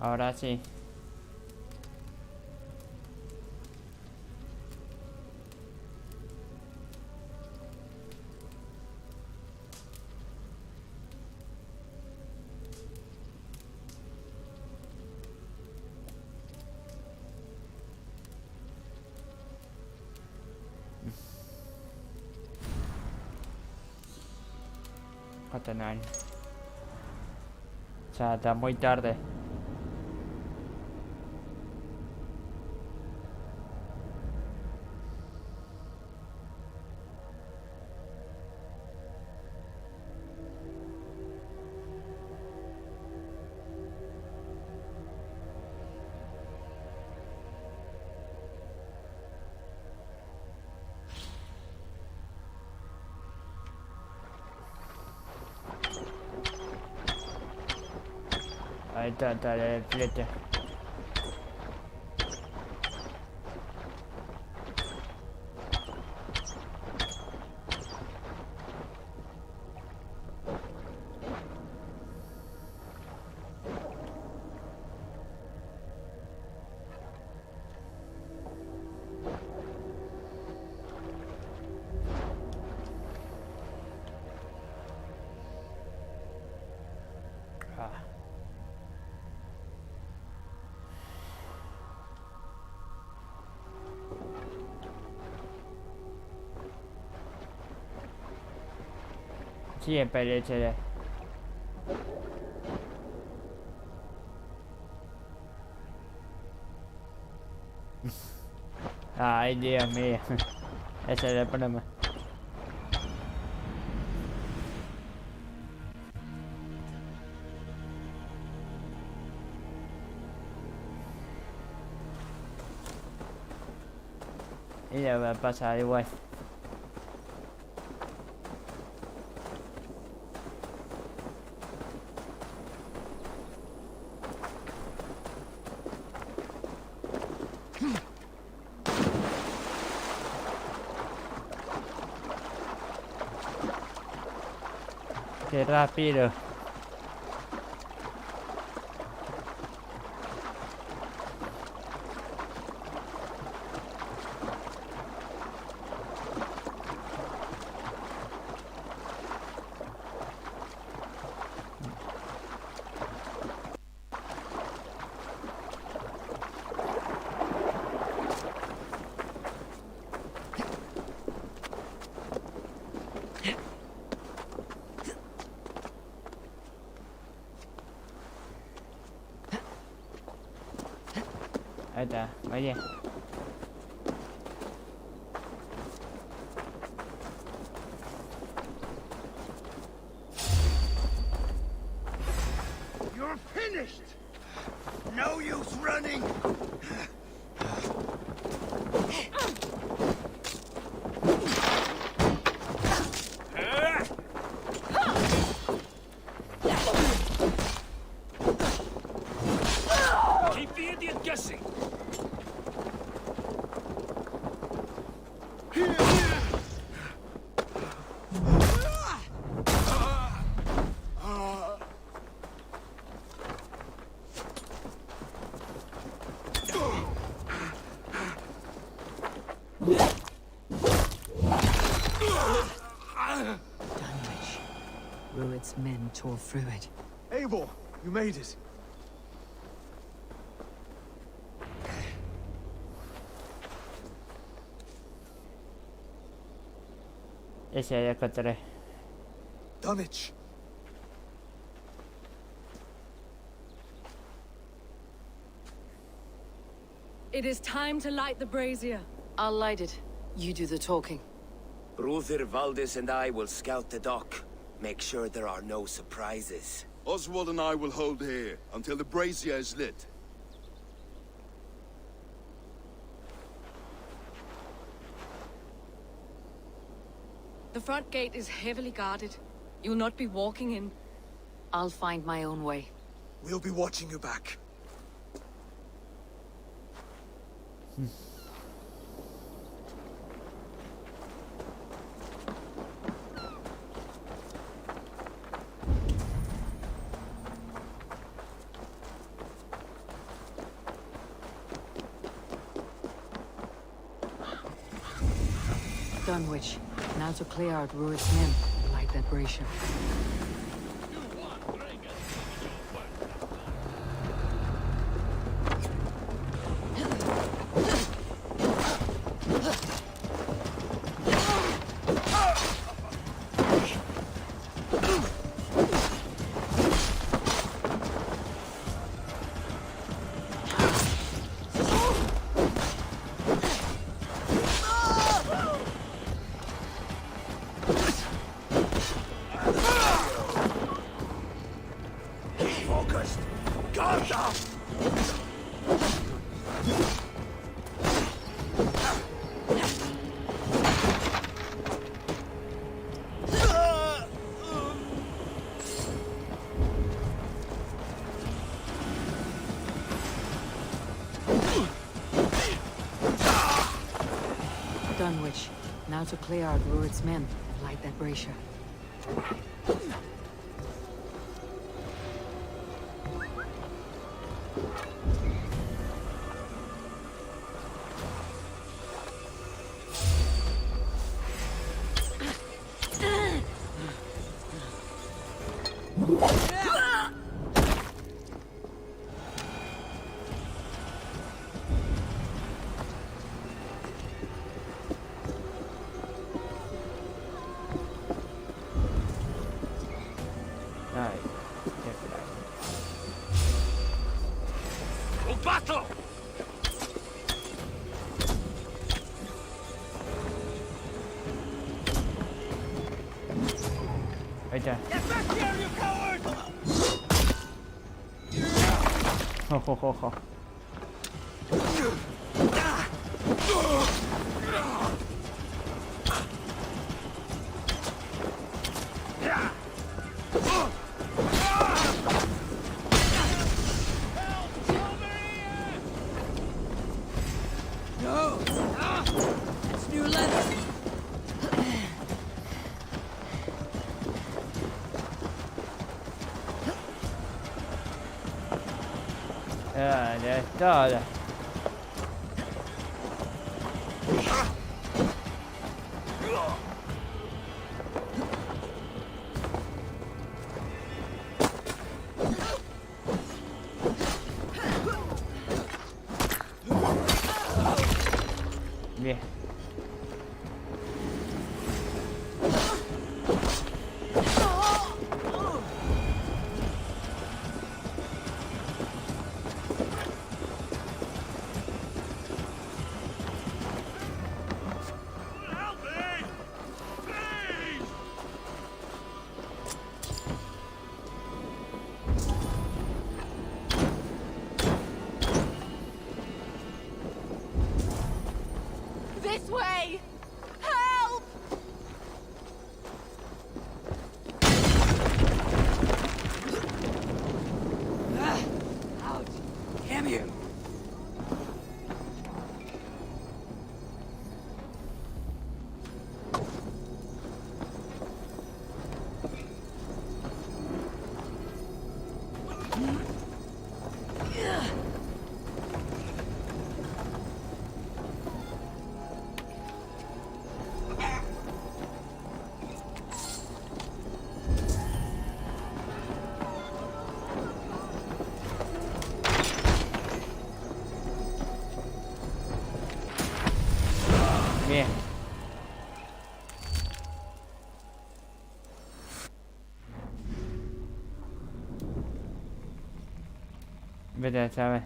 Ahora sí. Tener. O sea, está muy tarde. Ahí está el flete. Siempre le eché. Ay, Dios mío. Ese es el problema. Y ya va a pasar igual. Qué rápido. Ahí está, muy bien. You're finished! No use running! Keep the idiot guessing. Rued's men tore through it. Abel, you made it. Ese ya encontré. Dunwich. It is time to light the brazier. I'll light it. You do the talking. Brother Valdez and I will scout the dock. Make sure there are no surprises. Oswald and I will hold here until the brazier is lit. The front gate is heavily guarded. You'll not be walking in. I'll find my own way. We'll be watching you back. Dunwich. Now to clear out Rued's men and light that brazier. Dunwich. Now to clear out Rued's men and light that brazier. Right there. Get back here, you coward! Ho ho ho ho. No! It's new leather! Ya está. Bien. This way! Help! Out! Damn you! Bien. Vete a saber.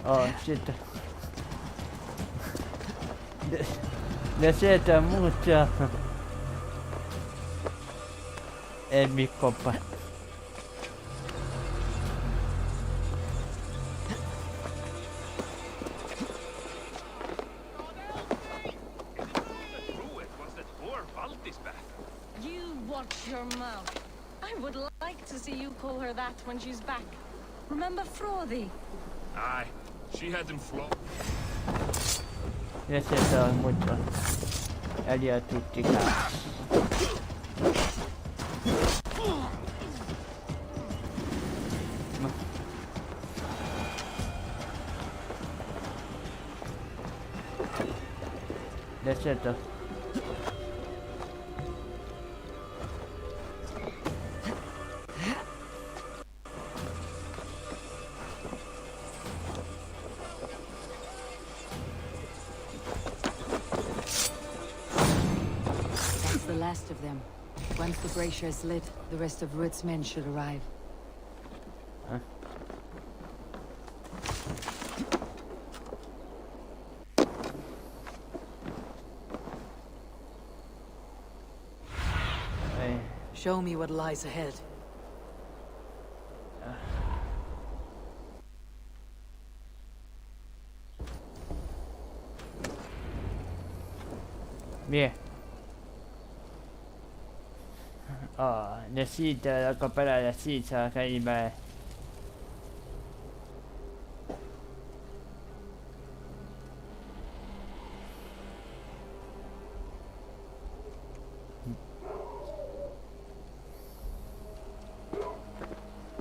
Oh shit. Lo siento mucho. mi copa. You watch your mouth. I would like to see you call her that when she's back. Remember Frothy? Aye, she had him flow. Gracias mucho. Adiós a tutti cazzo. Deserto. That's the last of them. Once the brazier is lit, the rest of Rued's men should arrive. Huh? Show me what lies ahead. Bien. Oh, necesito recuperar la silla que iba.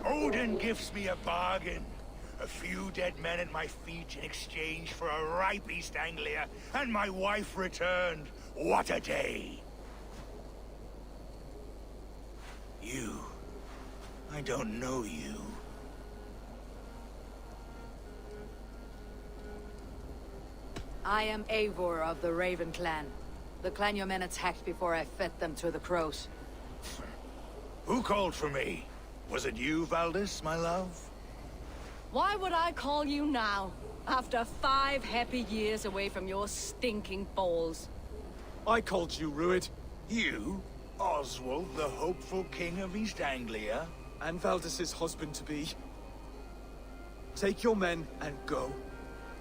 Odin gives me a bargain. A few dead men at my feet in exchange for a ripe East Anglia, and my wife returned. What a day! You. I don't know you. I am Eivor of the Raven clan. The clan your men attacked before I fed them to the crows. Who called for me? Was it you, Valdis, my love? Why would I call you now, after 5 happy years away from your stinking balls? I called you, Rued. You? Oswald, the hopeful king of East Anglia? And Valdis's husband-to-be. Take your men and go.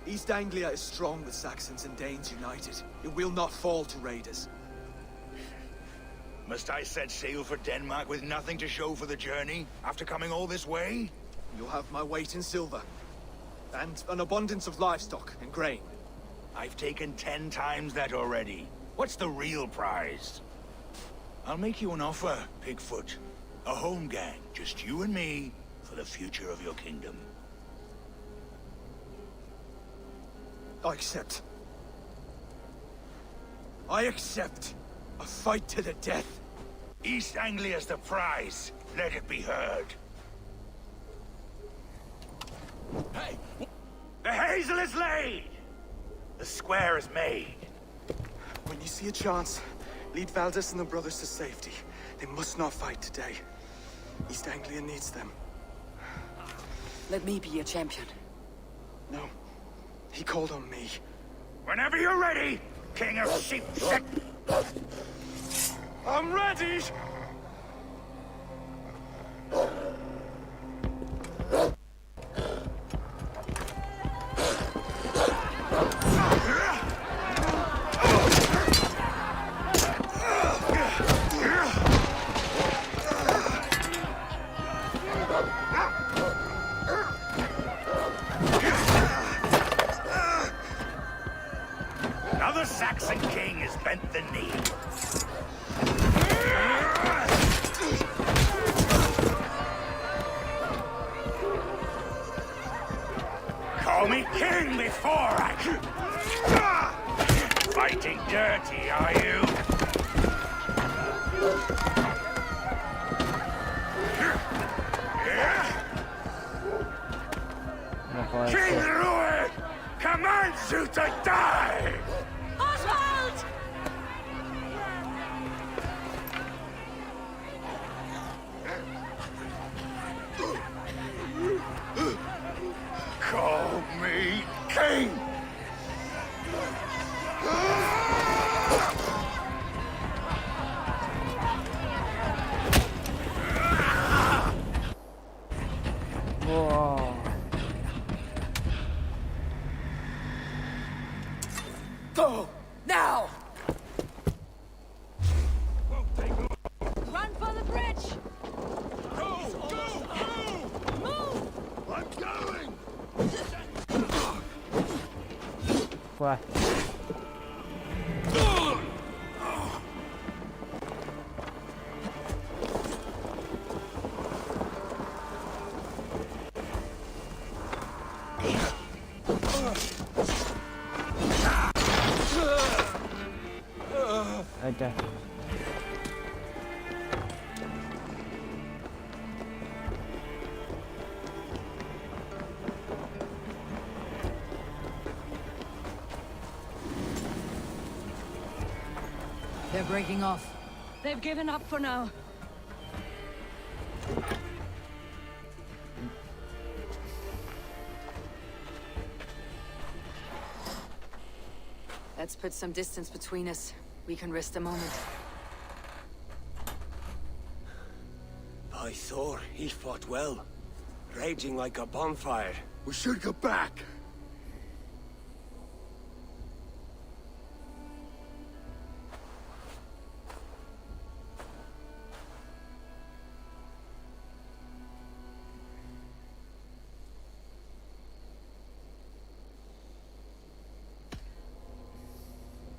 East Anglia is strong with Saxons and Danes united. It will not fall to raiders. Must I set sail for Denmark with nothing to show for the journey, after coming all this way? You'll have my weight in silver. And an abundance of livestock and grain. I've taken 10 times that already. What's the real prize? I'll make you an offer, Pigfoot. A home gang, just you and me, for the future of your kingdom. I accept. I accept. A fight to the death. East Anglia's the prize. Let it be heard. Hey! The hazel is laid! The square is made. When you see a chance, lead Valdis and the brothers to safety. They must not fight today. East Anglia needs them. Let me be your champion. No. He called on me. Whenever you're ready, King of Sheep. I'm ready! Another Saxon king has bent the knee. Call me king before I... Fighting dirty, are you? King Rued commands you to die! Oswald! Call me king! Go! Now! Run for the bridge! Go! Move! I'm going! What? Okay. They're breaking off. They've given up for now. Let's put some distance between us. We can rest a moment. By Thor, he fought well. Raging like a bonfire. We should go back.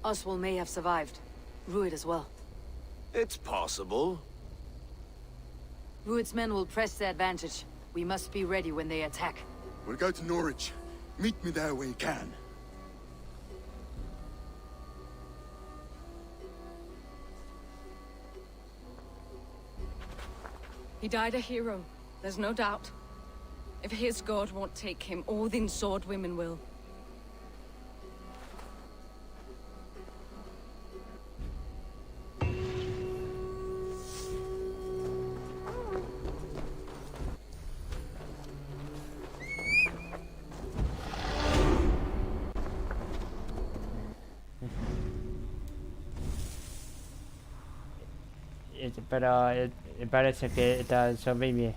Oswald may have survived. Rued as well. It's possible. Rued's men will press the advantage. We must be ready when they attack. We'll go to Norwich. Meet me there when you can. He died a hero, there's no doubt. If his god won't take him, Odin's sword women will. Pero parece que está sobrevive.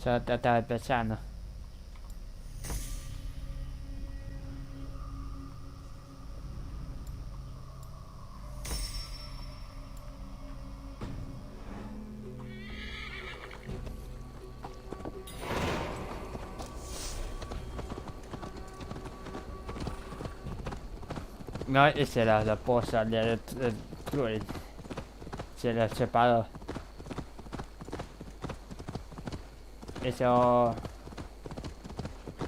Solo está empezando. No, esa era la esposa de Cruel. Se la separó. Eso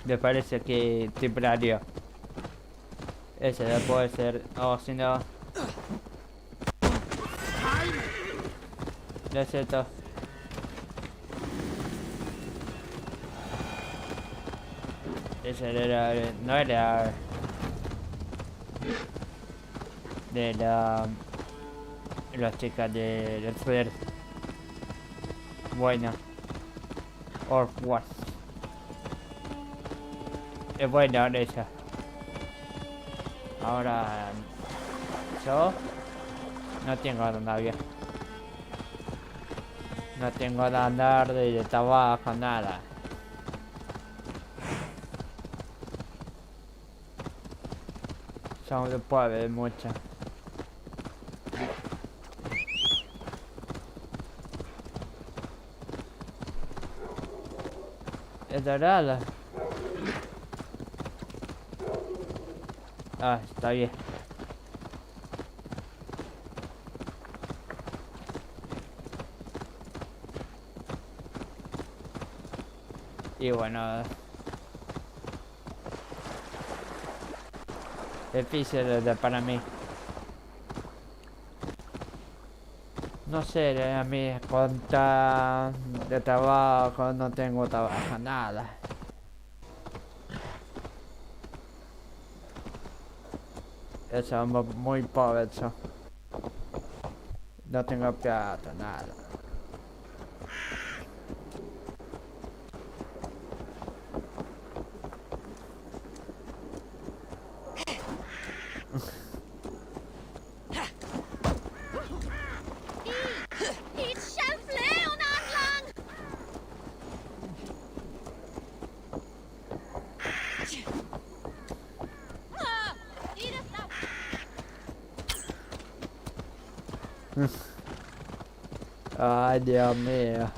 me parece que temporario. Ese no puede ser. O si no. No es cierto. Ese era. No era. De las chicas del poder. Bueno. Or what? Es buena esa. Ahora yo no tengo novia. No tengo de andar de trabajo, nada. Son de pueblo mucho. Es dorada. Ah, está bien. Y bueno, difícil para mí. No sé, a mí cuenta de trabajo, no tengo trabajo, nada. Eso es muy pobre, eso. No tengo plata, nada. Ay, Dios mío.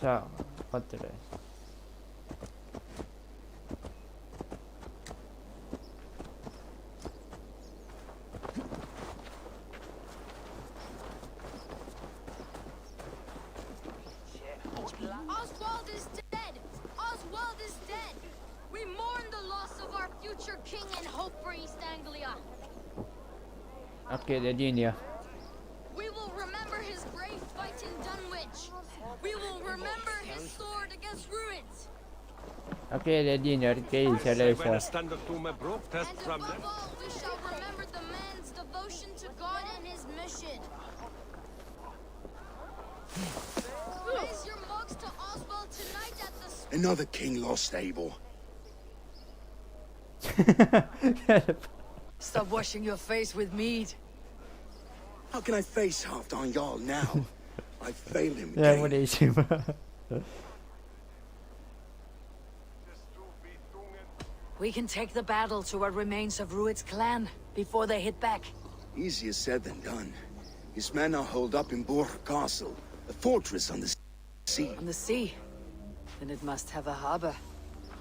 So, what did I? Oswald is dead! Oswald is dead! We mourn the loss of our future king and hope for East Anglia. Okay, the genius. We will remember his brave fight in Dunwich. We will remember his sword against ruins. Okay, the genius. Okay, dice eso. And above all, we shall remember the man's devotion to God and his mission. Raise your mugs to Oswald tonight at the... Another king lost, Abel. Stop washing your face with mead. How can I face Halfdan Jarl now? I failed him Yeah, again. buenísimo. We can take the battle to what remains of Rued's clan before they hit back. Easier said than done. His men are holed up in Borg Castle, a fortress on the sea. On the sea? Then it must have a harbor.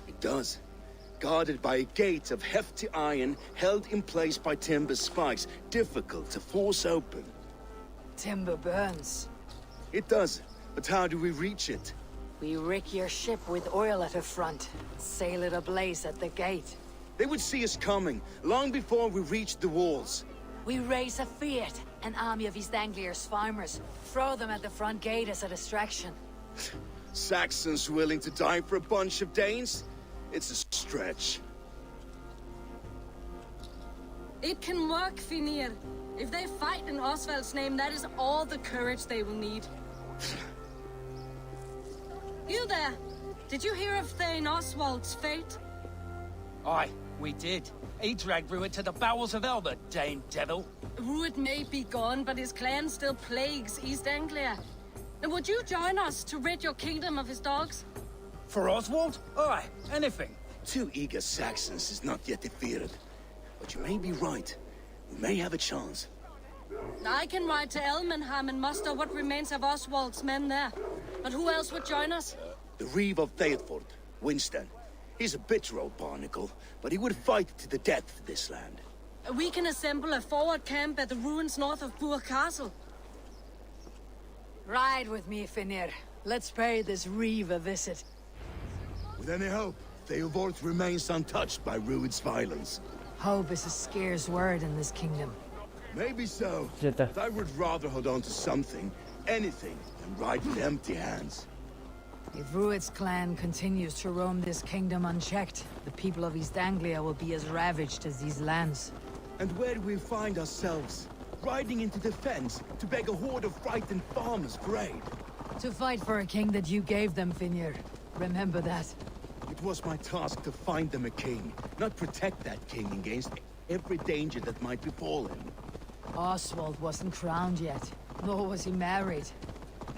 It does. Guarded by a gate of hefty iron, held in place by timber spikes, difficult to force open. Timber burns. It does, but how do we reach it? We rig your ship with oil at her front, sail it ablaze at the gate. They would see us coming, long before we reached the walls. We raise a fiat, an army of East Anglia's farmers, throw them at the front gate as a distraction. Saxons willing to die for a bunch of Danes? It's a stretch. It can work, Finir. If they fight in Oswald's name, that is all the courage they will need. You there! Did you hear of Thane Oswald's fate? Aye, we did. He dragged Rued to the bowels of Elba, Dane devil. Rued may be gone, but his clan still plagues East Anglia. And would you join us to rid your kingdom of his dogs? For Oswald? Aye, anything. 2 eager Saxons is not yet defeated. But you may be right. We may have a chance. I can ride to Elmenham and muster what remains of Oswald's men there. But who else would join us? The Reeve of Thetford, Winston. He's a bitter old barnacle, but he would fight to the death for this land. We can assemble a forward camp at the ruins north of Burg Castle. Ride with me, Finir. Let's pay this Reeve a visit. With any hope, Theodort remains untouched by Rued's violence. Hope is a scarce word in this kingdom. Maybe so, but I would rather hold on to something, anything, than ride with empty hands. If Rued's clan continues to roam this kingdom unchecked, the people of East Anglia will be as ravaged as these lands. And where do we find ourselves? Riding into defense to beg a horde of frightened farmers for aid. To fight for a king that you gave them, Finir. Remember that. It was my task to find them a king, not protect that king against every danger that might befall him. Oswald wasn't crowned yet, nor was he married.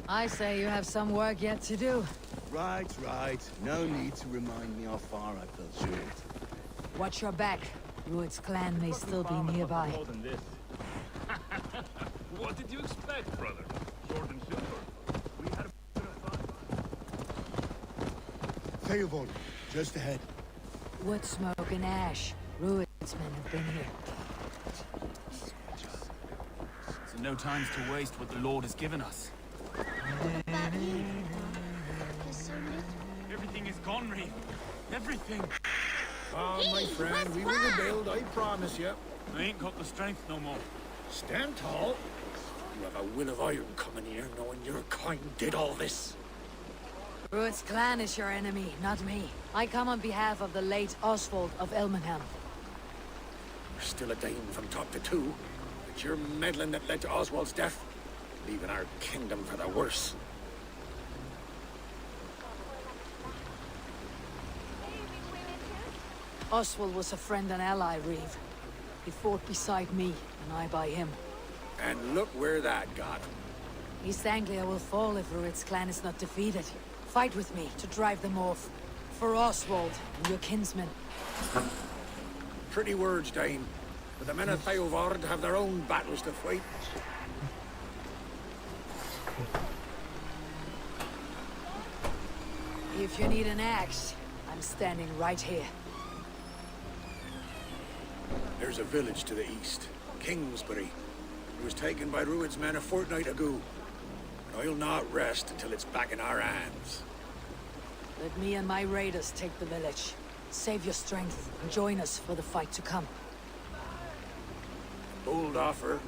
I say you have some work yet to do. Right. No need to remind me how far I fell short. Watch your back. Rued's clan may still be nearby. What did you expect, brother? Sword and silver. We had a bit of fun. Theobald, just ahead. Wood smoke and ash. Rued's men have been here. So no time's to waste what the Lord has given us. Everything is gone, Reeve. Everything. Ah, my friend, we will rebuild, I promise you. I ain't got the strength no more. Stand tall. You have a will of iron coming here, knowing your kind did all this. Rued's clan is your enemy, not me. I come on behalf of the late Oswald of Elmenham. Still a dame from top to two. It's your meddling that led to Oswald's death, leaving our kingdom for the worse. Oswald was a friend and ally, Reeve. He fought beside me, and I by him. And look where that got him. East Anglia will fall if Rued's clan is not defeated. Fight with me to drive them off. For Oswald and your kinsmen. Pretty words, Dame. But the men of Theovard have their own battles to fight. If you need an axe, I'm standing right here. There's a village to the east, Kingsbury. It was taken by Rued's men a fortnight ago. And I'll not rest until it's back in our hands. Let me and my raiders take the village. Save your strength and join us for the fight to come. Bold offer.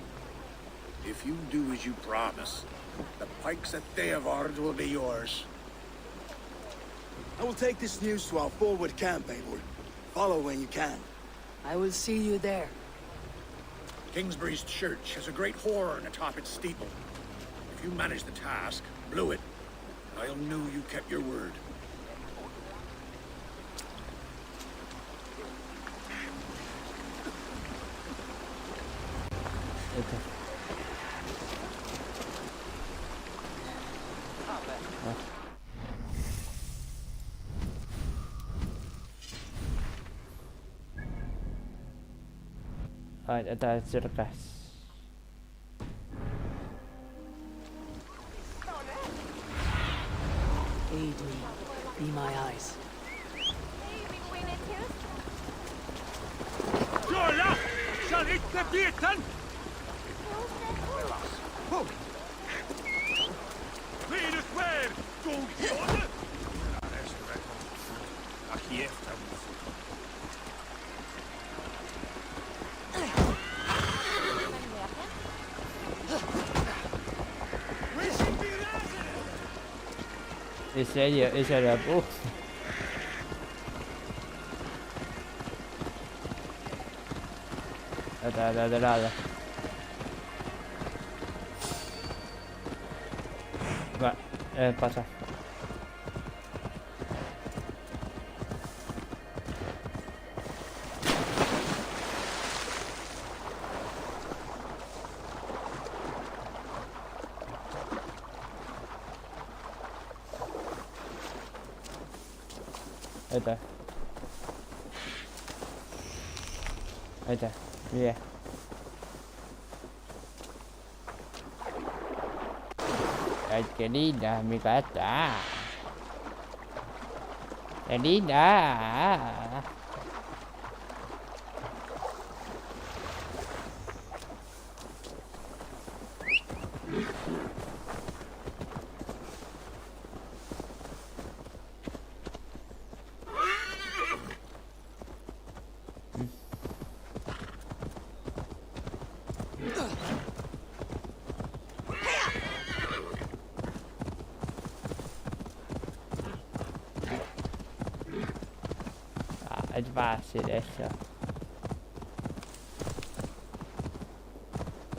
If you do as you promise, the pikes at Theovard will be yours. I will take this news to our forward camp, Eivor. Follow when you can. I will see you there. Kingsbury's church has a great horn atop its steeple. If you manage the task, blew it, I'll know you kept your word. Okay. Alright, ada cerkas. Aid me. Be my eyes. Jolla! Skal ikke bite den! Mine svær! God kjøle! Aquí estamos. Ese era Ada. Va, pasa. Ahí está, bien. Ay, qué linda mi gata. Qué linda. Facile eso.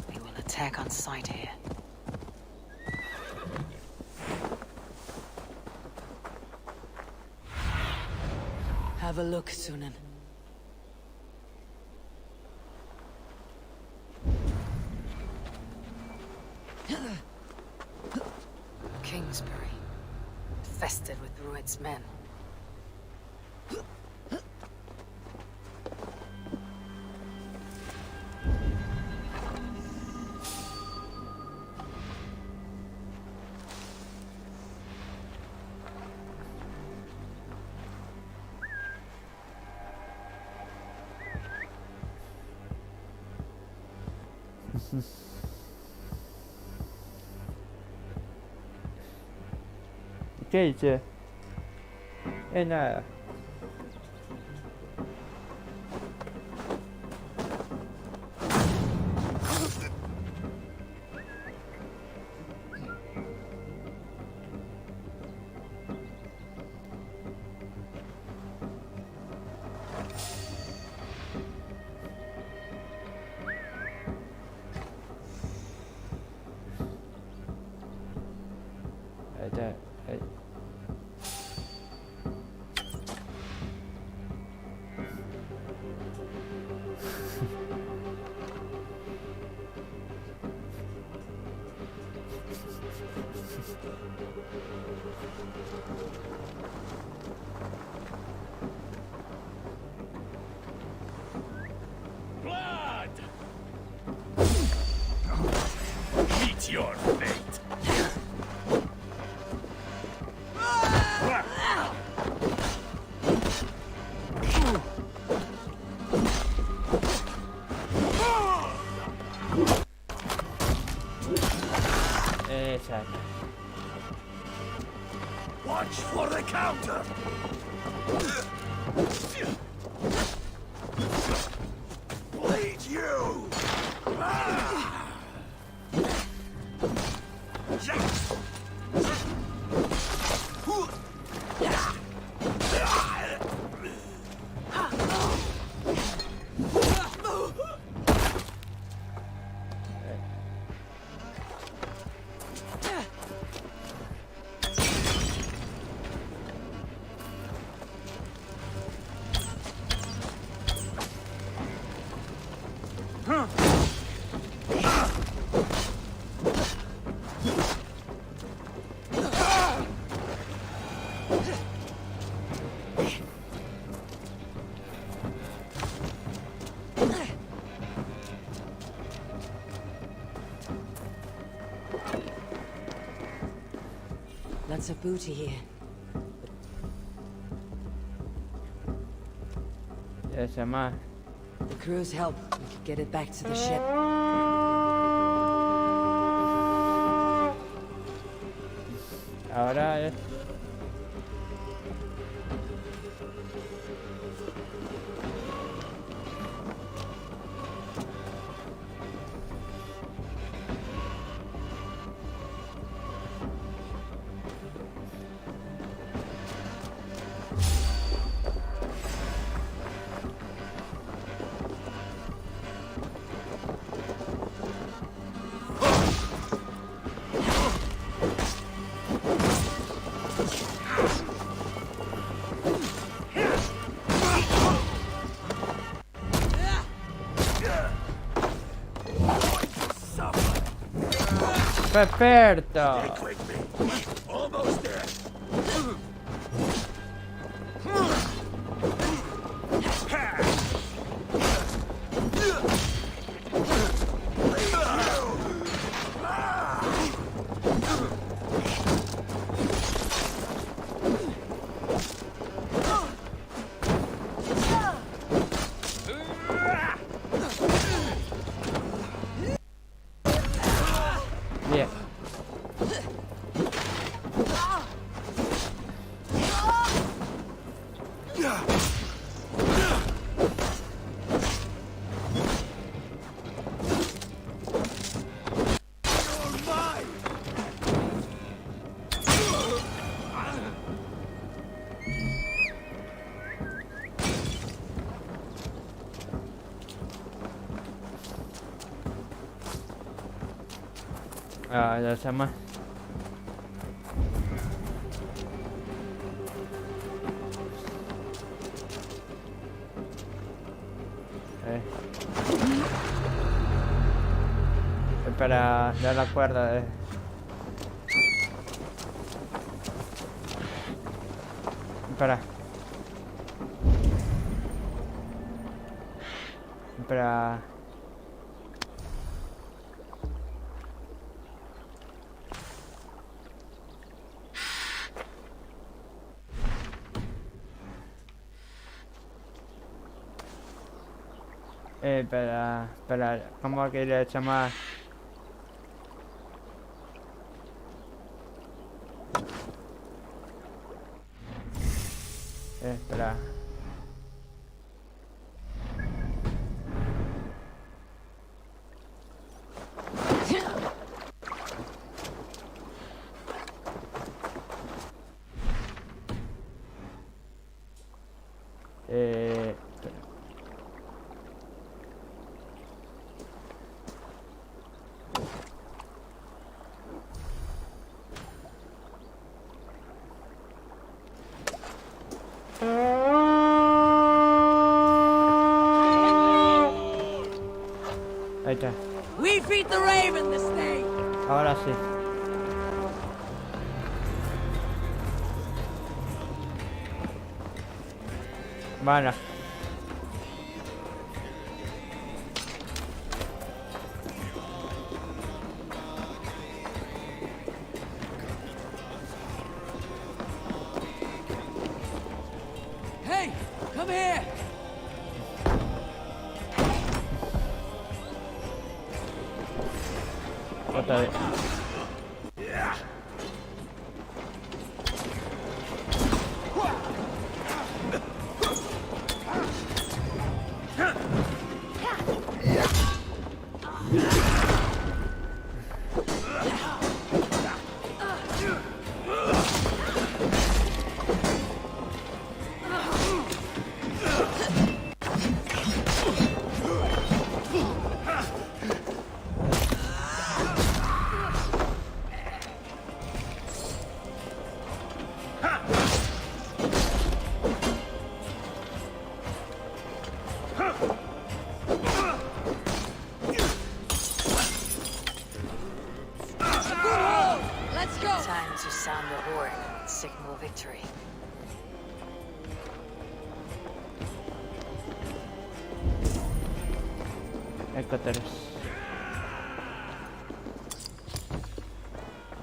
We will attack on sight here. Have a look, Sunan. Kingsbury, infested with Rued's men. ¿Qué dice? Es nada. está. Ahí. Blood! Meet your fate. Exacto. Watch for the counter. Bleed you. Lots of booty here. Esa más. The crew's help. We could get it back to the ship. Ahora es. Perfecto. Almost there. Bien. Ah, ya se llama. Para dar la cuerda. Para. ¿Cómo que le llama? Espera. está. We feed the raven this day. Ahora sí. Bueno. Hey, come here. Otra vez. Time to sound the horn and signal victory. Ecco terus.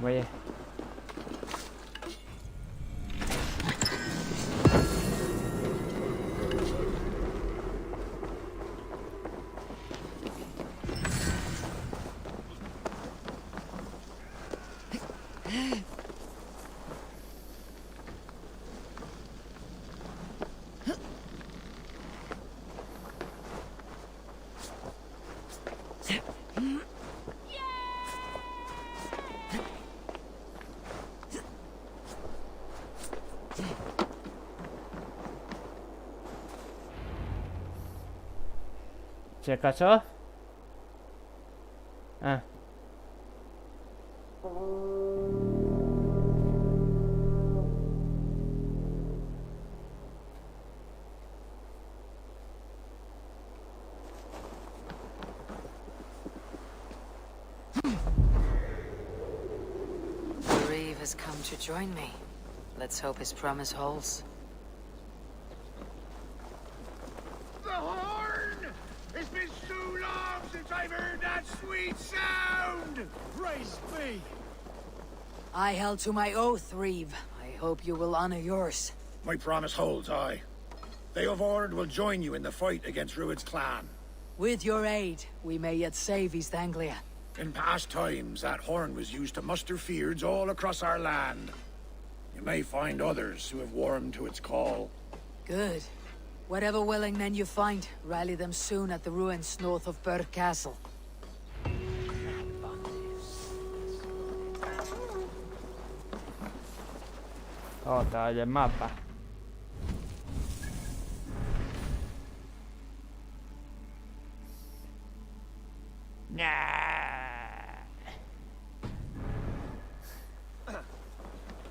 Voy. ¿Se casó? Ah. Reeve has come to join me. Let's hope his promise holds. The horn! It's been so long since I've heard that sweet sound! Praise be! I held to my oath, Reeve. I hope you will honor yours. My promise holds, aye. They of Ord will join you in the fight against Rued's clan. With your aid, we may yet save East Anglia. In past times, that horn was used to muster fyrds all across our land. You may find others who have warmed to its call. Good. Whatever willing men you find, rally them soon at the ruins north of Burr Castle. Oh, taglia il mappa.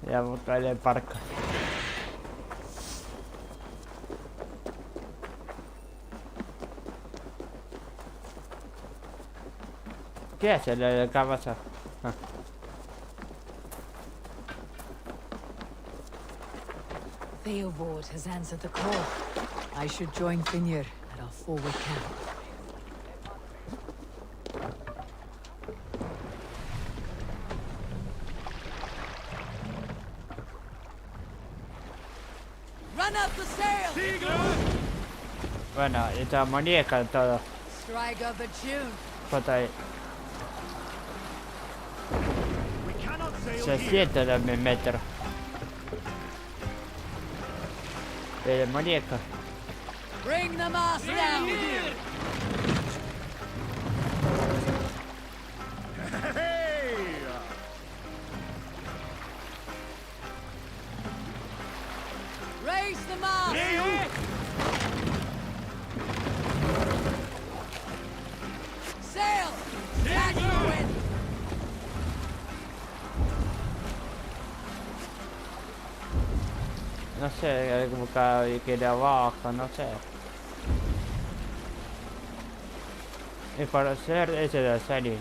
Andiamo a togliere il parco. Chi è? C'è il cavazzo? Ah. Theobald has answered the call. I should join Finir at our forward camp. Run up the sail! Bueno, esta muñeca todo. Strike up a tune. Foto ahí. Se siente da mi metro. El muñeco. Bring the mast down! Raise the mast! Sail! Catch the wind! No sé, como que de abajo, no sé. El conocer ese de la serie.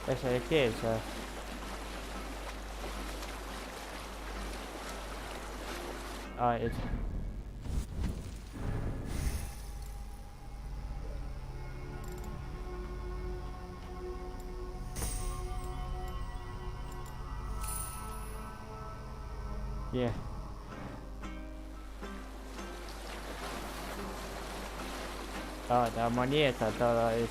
¿Esa de qué es? Ah, esa. Bien. Ah, la moneda, todo eso.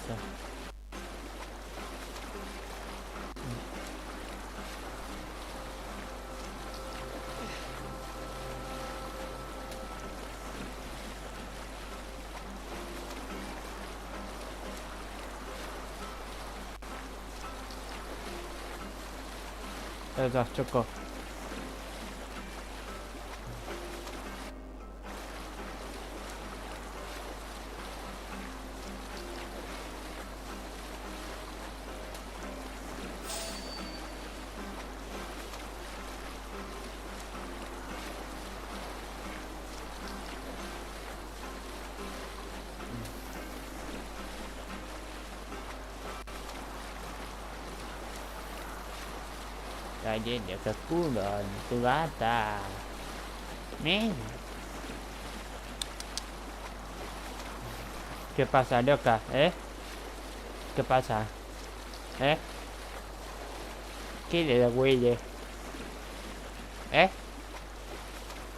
Eso chocó. Alguien de que culo tu gata. Men. ¿Qué pasa, loca? ¿Qué pasa? ¿Qué le da huele?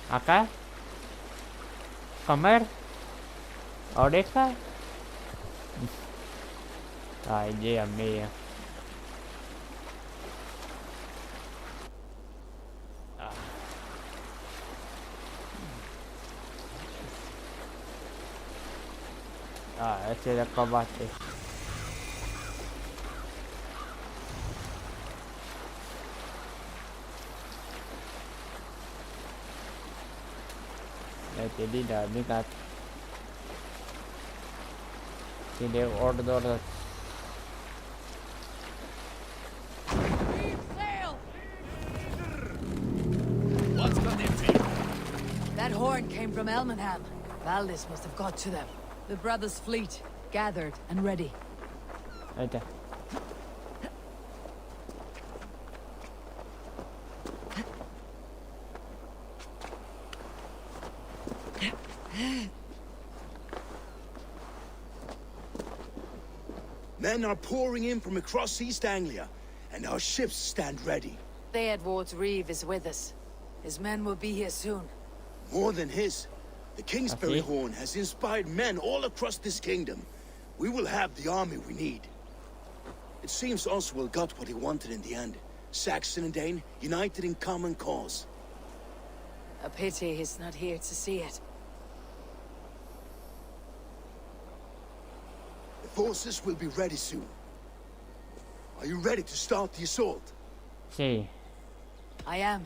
¿Acá? ¿Comer? ¿Oreja? Ay, Dios mío. Este es el combate. Este líder, mira. Tiene order. That horn came from Elmenham. Valdis must have got to them. The brothers' fleet, gathered and ready. Ahí está. Men are pouring in from across East Anglia, and our ships stand ready. Theodward's Reeve is with us. His men will be here soon. More than his. The Kingsbury horn has inspired men all across this kingdom. We will have the army we need. It seems Oswald got what he wanted in the end. Saxon and Dane united in common cause. A pity he's not here to see it. The forces will be ready soon. Are you ready to start the assault? Sí. I am.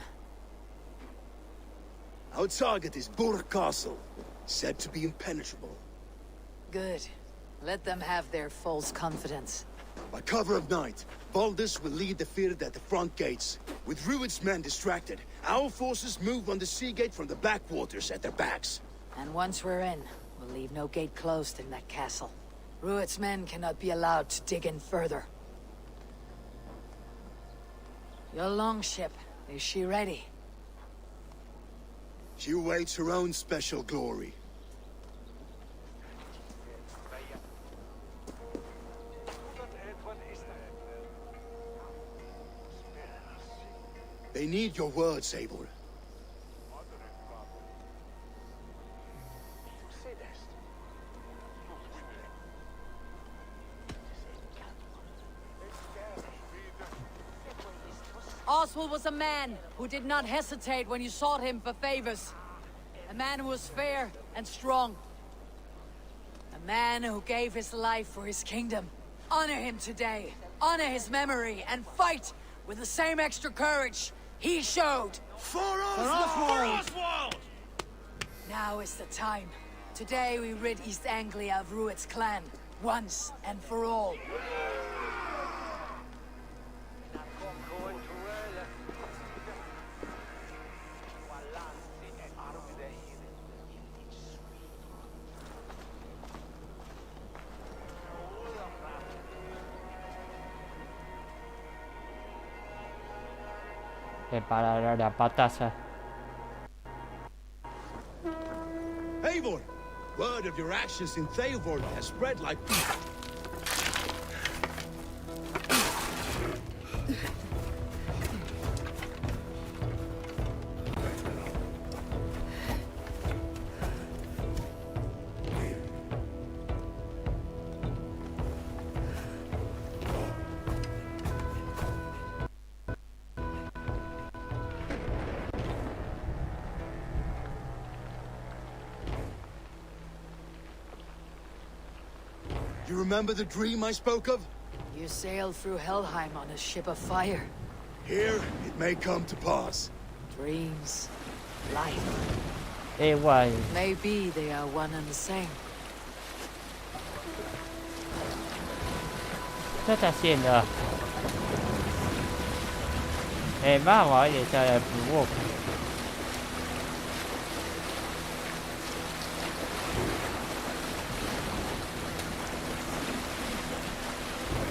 Our target is Burg Castle, said to be impenetrable. Good. Let them have their false confidence. By cover of night, Baldus will lead the field at the front gates. With Rued's men distracted, our forces move on the sea gate from the backwaters at their backs. And once we're in, we'll leave no gate closed in that castle. Rued's men cannot be allowed to dig in further. Your longship, is she ready? She awaits her own special glory. They need your words, Abel. Oswald was a man who did not hesitate when you sought him for favors. A man who was fair and strong. A man who gave his life for his kingdom. Honor him today. Honor his memory and fight with the same extra courage he showed. For Oswald! Now is the time. Today we rid East Anglia of Rued's clan. once and for all. Para la pataza. Eivor! Word of your ashes in Theovorn has spread like... You remember the dream I spoke of? You sailed through Helheim on a ship of fire. Here, it may come to pass. Dreams, life. Why? Maybe they are one and the same. ¿Qué está haciendo? Vamos a ir a el walk.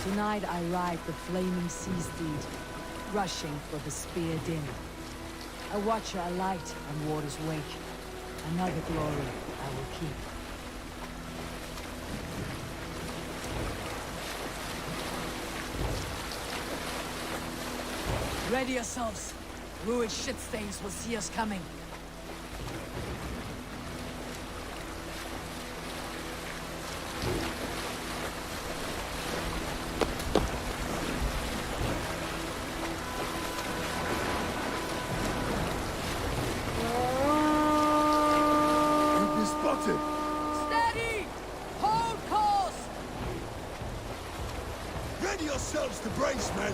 Tonight I ride the flaming sea steed, rushing for the spear din. A watcher alight on water's wake. Another glory I will keep. Ready yourselves. Ruined shit stains will see us coming. Steady! Hold course! Ready yourselves to brace, men!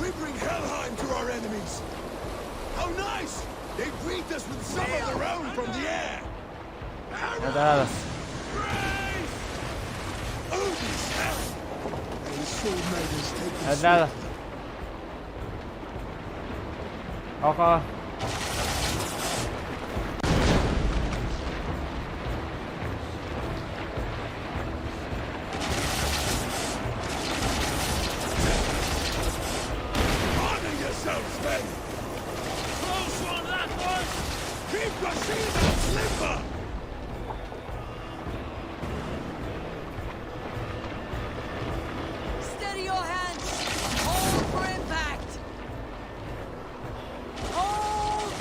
We bring Helheim to our enemies! How nice! They greet us with some of their own from the air! Nada. Odin's hell! Those sword maidens take us. Nada. Ojo. Steady your hands! Hold for impact! Hold!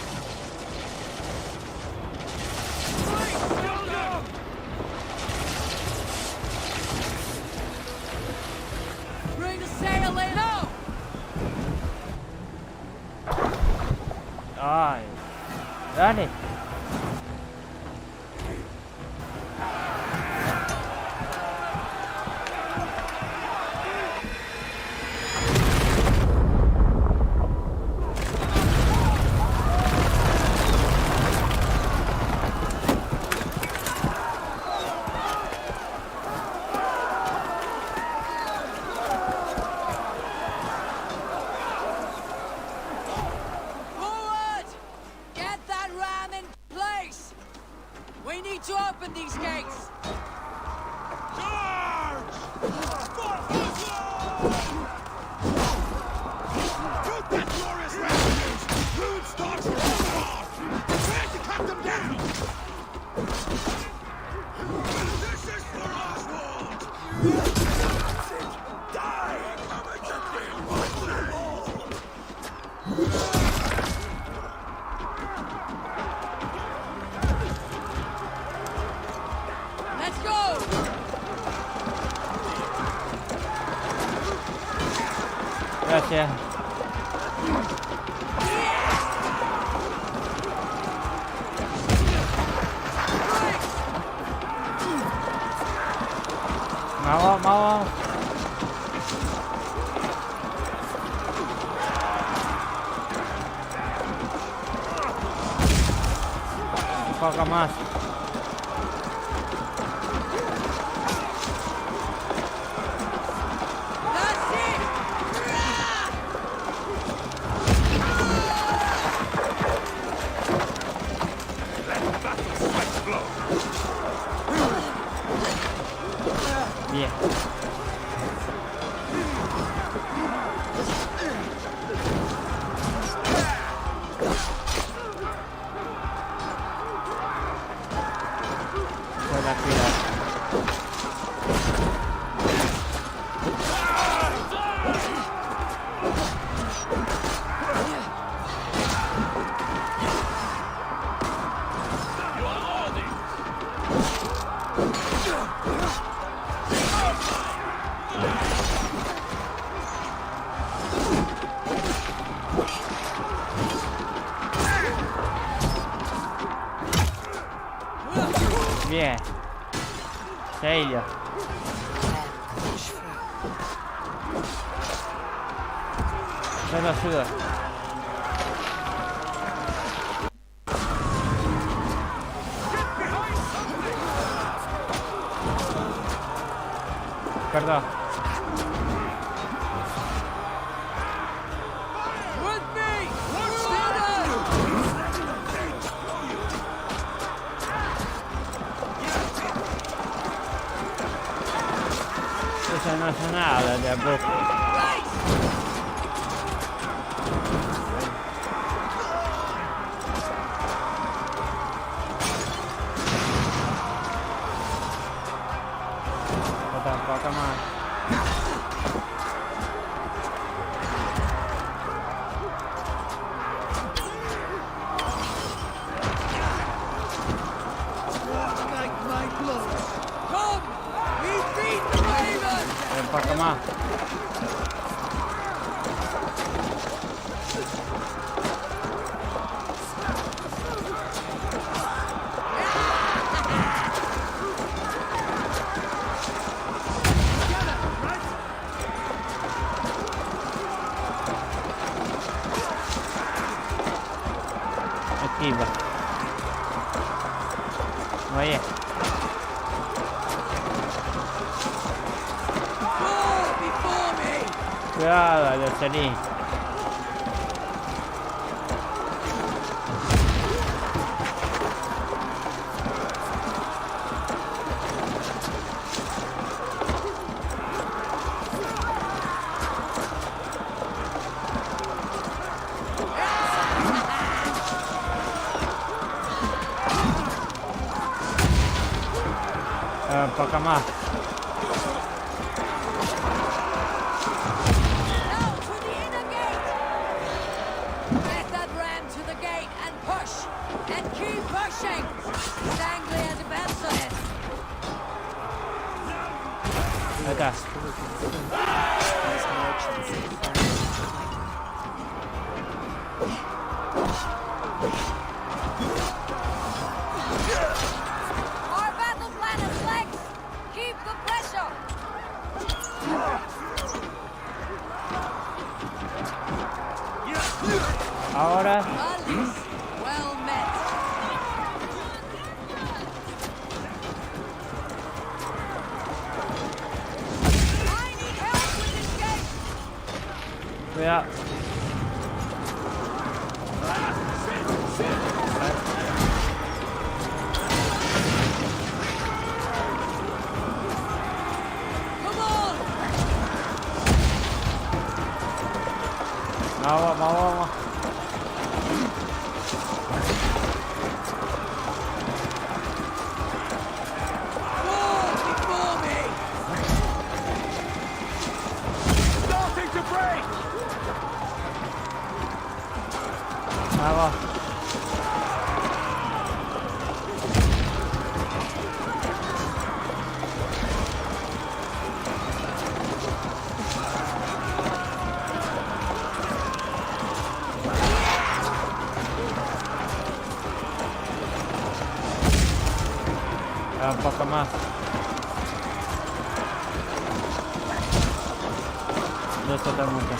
Bring the sail in! No! Ay. Dale. Forward! Get that ram in place! We need to open these gates! Charge! Shoot that glorious refuge! Rude starts are all off! Prepare to cut them down! This is for Oswald! Die! Coming to kill my Let's go! Gracias. Vamos, vamos. Un poco más. Bien. Serio. Yo no ayudo. Perdón. Eso no es nada de poco. Tampoco más. Un poco más. Esquiva. Oye. Cuidado, lo salí. Un poco más. Ahí está. Our battle plan is legs. Keep the pressure. Ahora. Well met. Cuidado. Vamos, vamos, vamos. Starting to break! Vamos. Un poco más. No está tan mucho.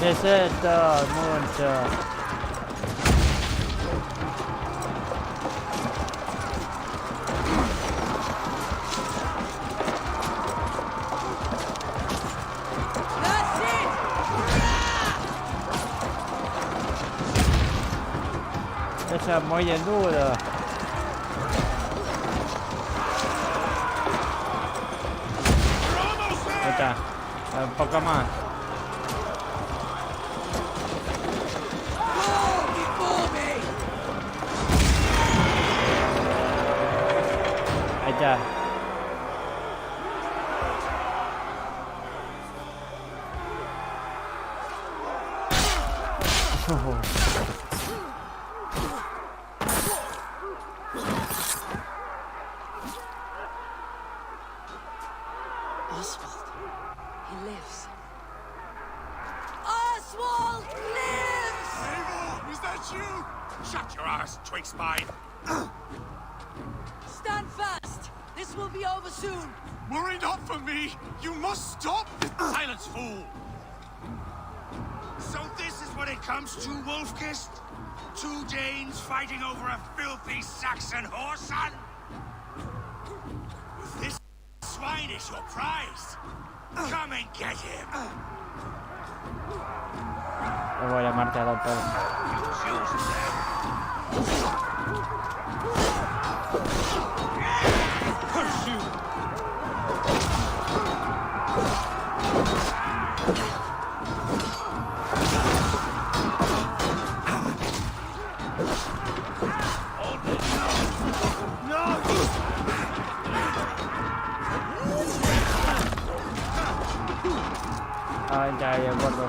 Necesito mucho. Eso es muy duro. Ahí está. Un poco más. Ahí está. Oswald. He lives. Oswald lives! Eivor, is that was you! Shut your arse, twig spine! Stand fast! This will be over soon! Worry not for me! You must stop! Silence, fool! So this is what it comes to, Wolfkist? 2 Danes fighting over a filthy Saxon whoreson? If this swine is your prize, come and get him! Le voy a llamarte a doctor. Ah, ya, gordo.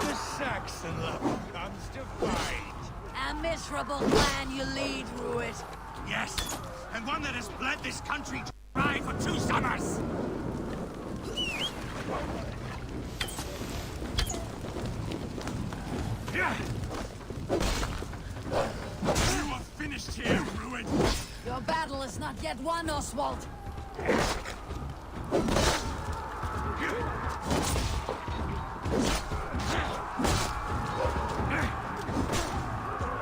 The Saxon level comes to fight. A miserable clan you lead, Ruid. Yes, and one that has bled this country dry for 2 summers. You are finished here, Ruin. Your battle is not yet won, Oswald.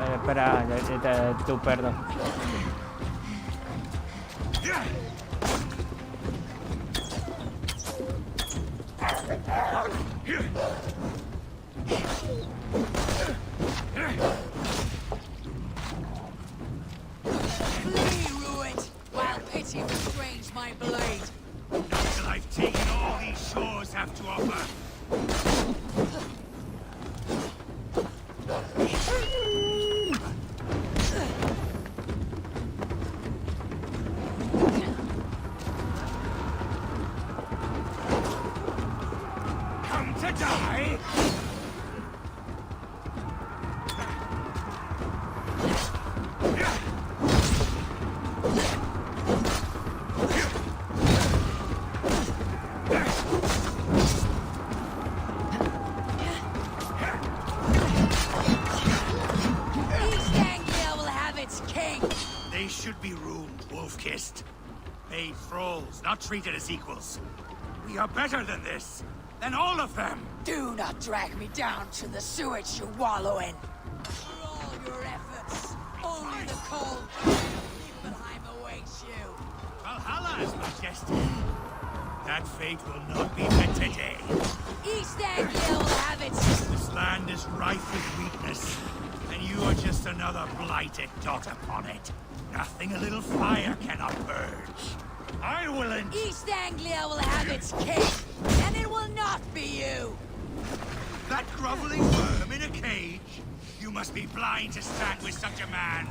Espera, tu perdón. Flee, Ruid, while pity restrains my blade. Till I've taken all these shores have to offer. Come to die? They should be ruled, Wolf-kissed. Made thralls, not treated as equals. We are better than this. Than all of them. Do not drag me down to the sewage you wallow in. For all your efforts, only the cold Niflheim awaits you. Valhalla is majestic. That fate will not be met today. East Anglia will have it. This land is rife with weakness, and you are just another blighted dot upon it. Nothing a little fire cannot purge. I will East Anglia will have its king, and it will not be you! That groveling worm in a cage? You must be blind to stand with such a man.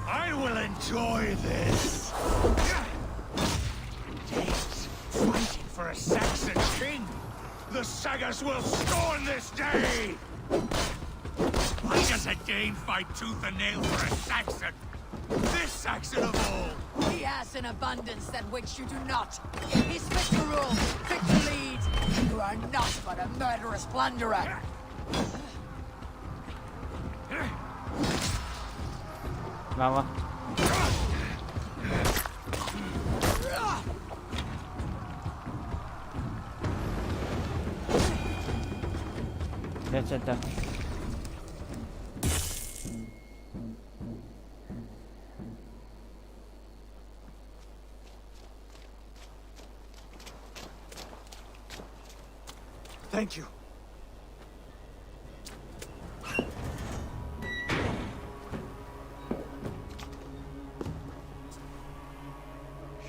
I will enjoy this. Danes fighting for a Saxon king. The sagas will scorn this day! Why does a Dane fight tooth and nail for a Saxon? This Saxon of all! He has an abundance than which you do not. He's fit to rule, fit to lead. You are not but a murderous plunderer. Vamos. presenta. Thank you.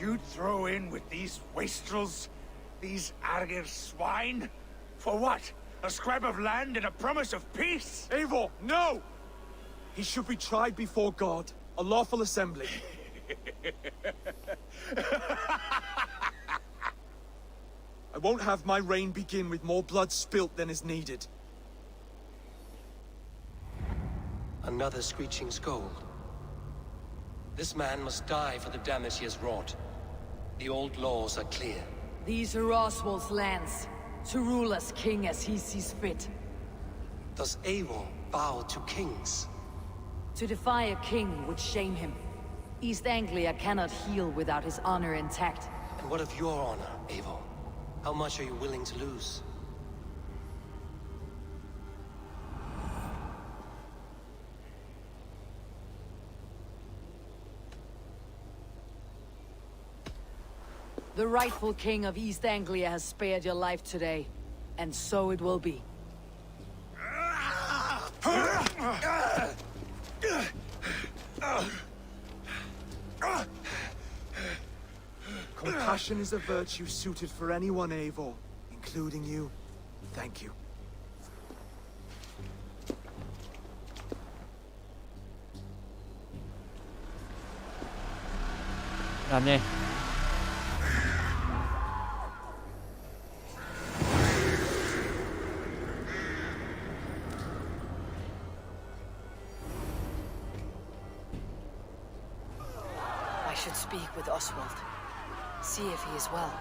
You'd throw in with these wastrels? These ARG swine? For what? A scrap of land and a promise of peace? Eivor, no! He should be tried before God, a lawful assembly. I won't have my reign begin with more blood spilt than is needed. Another screeching scold. This man must die for the damage he has wrought. The old laws are clear. These are Oswald's lands, to rule as king as he sees fit. Does Eivor bow to kings? To defy a king would shame him. East Anglia cannot heal without his honor intact. And what of your honor, Eivor? How much are you willing to lose? The rightful king of East Anglia has spared your life today, and so it will be. Compassion is a virtue suited for anyone, Eivor, including you. Thank you. Anne. I should speak with Oswald. See if he is well.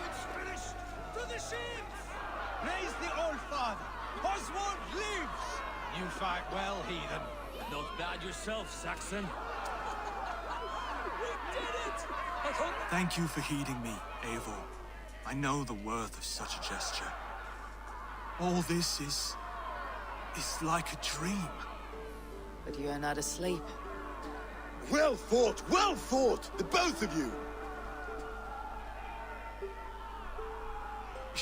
It's finished! To the ships! Praise the Old Father! Oswald lives! You fight well, heathen. Not bad yourself, Saxon. We did it! I hope... Thank you for heeding me, Eivor. I know the worth of such a gesture. All this is like a dream. But you are not asleep. Well fought, the both of you!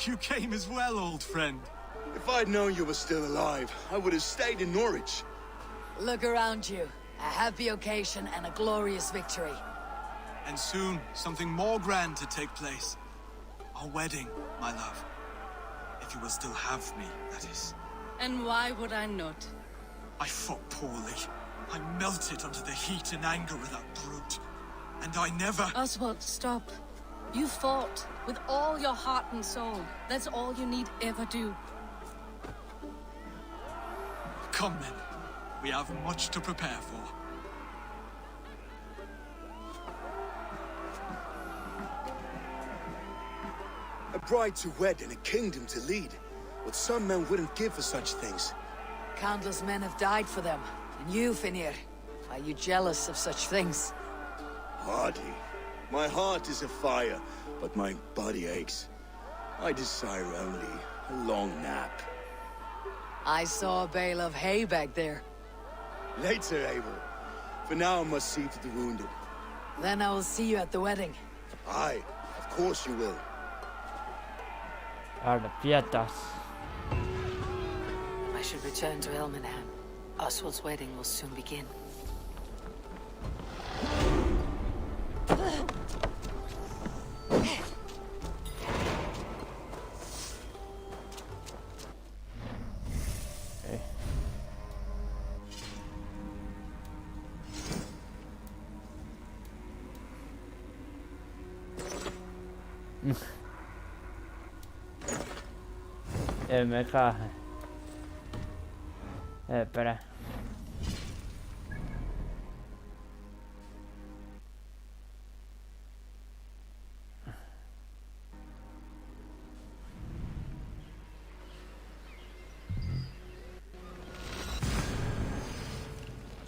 You came as well, old friend. If I'd known you were still alive, I would have stayed in Norwich. Look around you. A happy occasion and a glorious victory. And soon, something more grand to take place. Our wedding, my love. If you will still have me, that is. And why would I not? I fought poorly. I melted under the heat and anger of that brute. And I never... Oswald, stop. You fought with all your heart and soul. That's all you need ever do. Come then. We have much to prepare for. A bride to wed and a kingdom to lead. What some men wouldn't give for such things. Countless men have died for them. And you, Finnir, are you jealous of such things? Hardly. My heart is afire, but my body aches. I desire only a long nap. I saw a bale of hay back there. Later, Eivor. For now, I must see to the wounded. Then I will see you at the wedding. Aye, of course you will. Pietas. I should return to Elmenham. Oswald's wedding will soon begin. Me caja. Espera.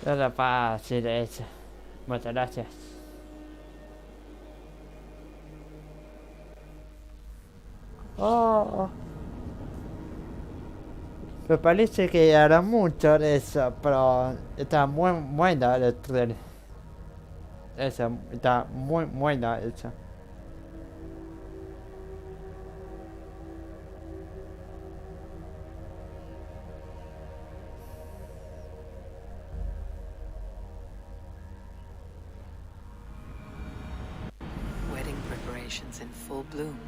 Era fácil eso. Muchas gracias. Me parece que hará mucho de eso, pero está muy buena el trailer. Esa, está muy buena esa. Wedding preparations in full bloom.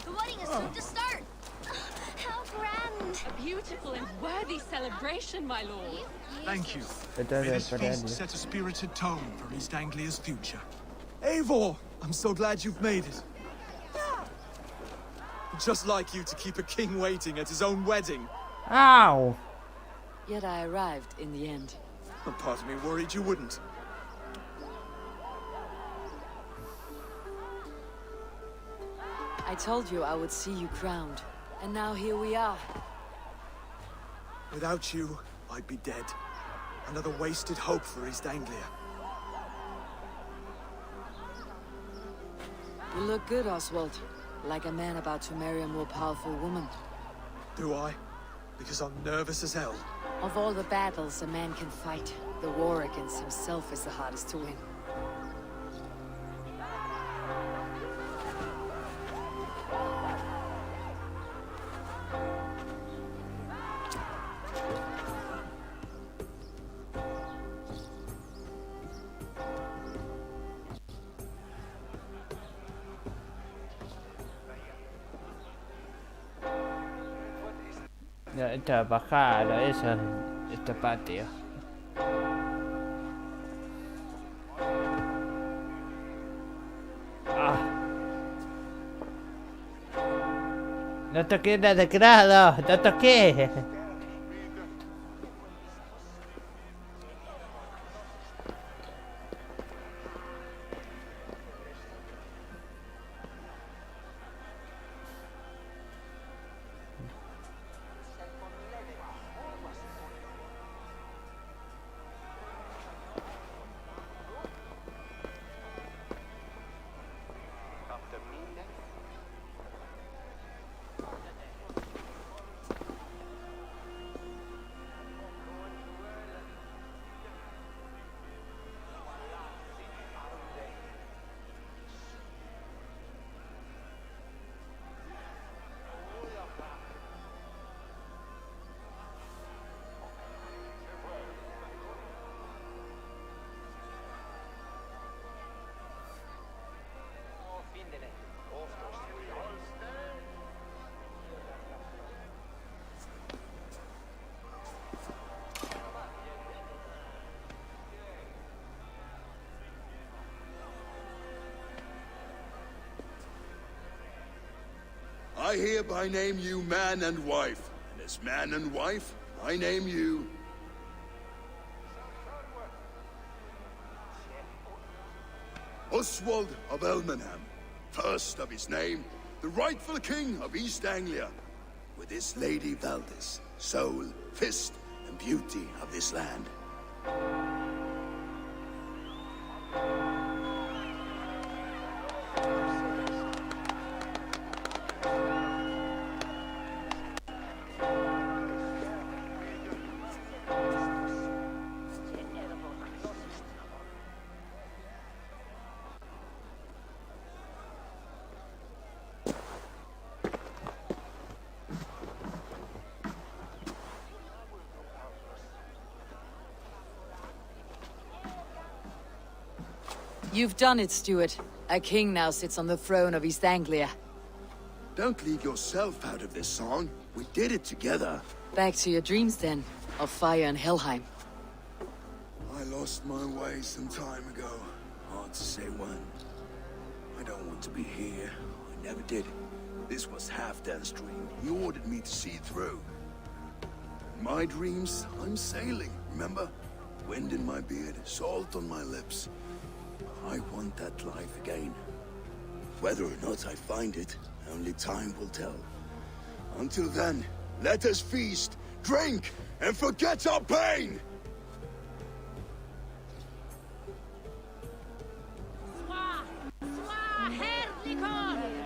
The wedding is soon to start. How grand! A beautiful and worthy celebration, my lord. Thank you. May Entonces, this feast set a spirited tone for East Anglia's future. Eivor! I'm so glad you've made it. Just like you to keep a king waiting at his own wedding. Ow! Yet I arrived in the end. A part of me worried you wouldn't. I told you I would see you crowned, and now here we are. Without you, I'd be dead. Another wasted hope for East Anglia. You look good, Oswald. Like a man about to marry a more powerful woman. Do I? Because I'm nervous as hell. Of all the battles a man can fight, the war against himself is the hardest to win. Ya, esta bajada, esta patio. Ah. No toqué nada de grado, no toqué. I hereby name you man and wife, and as man and wife, I name you... Oswald of Elmenham, first of his name, the rightful king of East Anglia, with this Lady Valdis, soul, fist, and beauty of this land. You've done it, Stuart. A king now sits on the throne of East Anglia. Don't leave yourself out of this song. We did it together. Back to your dreams, then, of fire and Helheim. I lost my way some time ago. Hard to say when. I don't want to be here. I never did. This was Halfdan's dream. He ordered me to see it through. In my dreams, I'm sailing, remember? Wind in my beard, salt on my lips. I want that life again. Whether or not I find it, only time will tell. Until then, let us feast, drink, and forget our pain!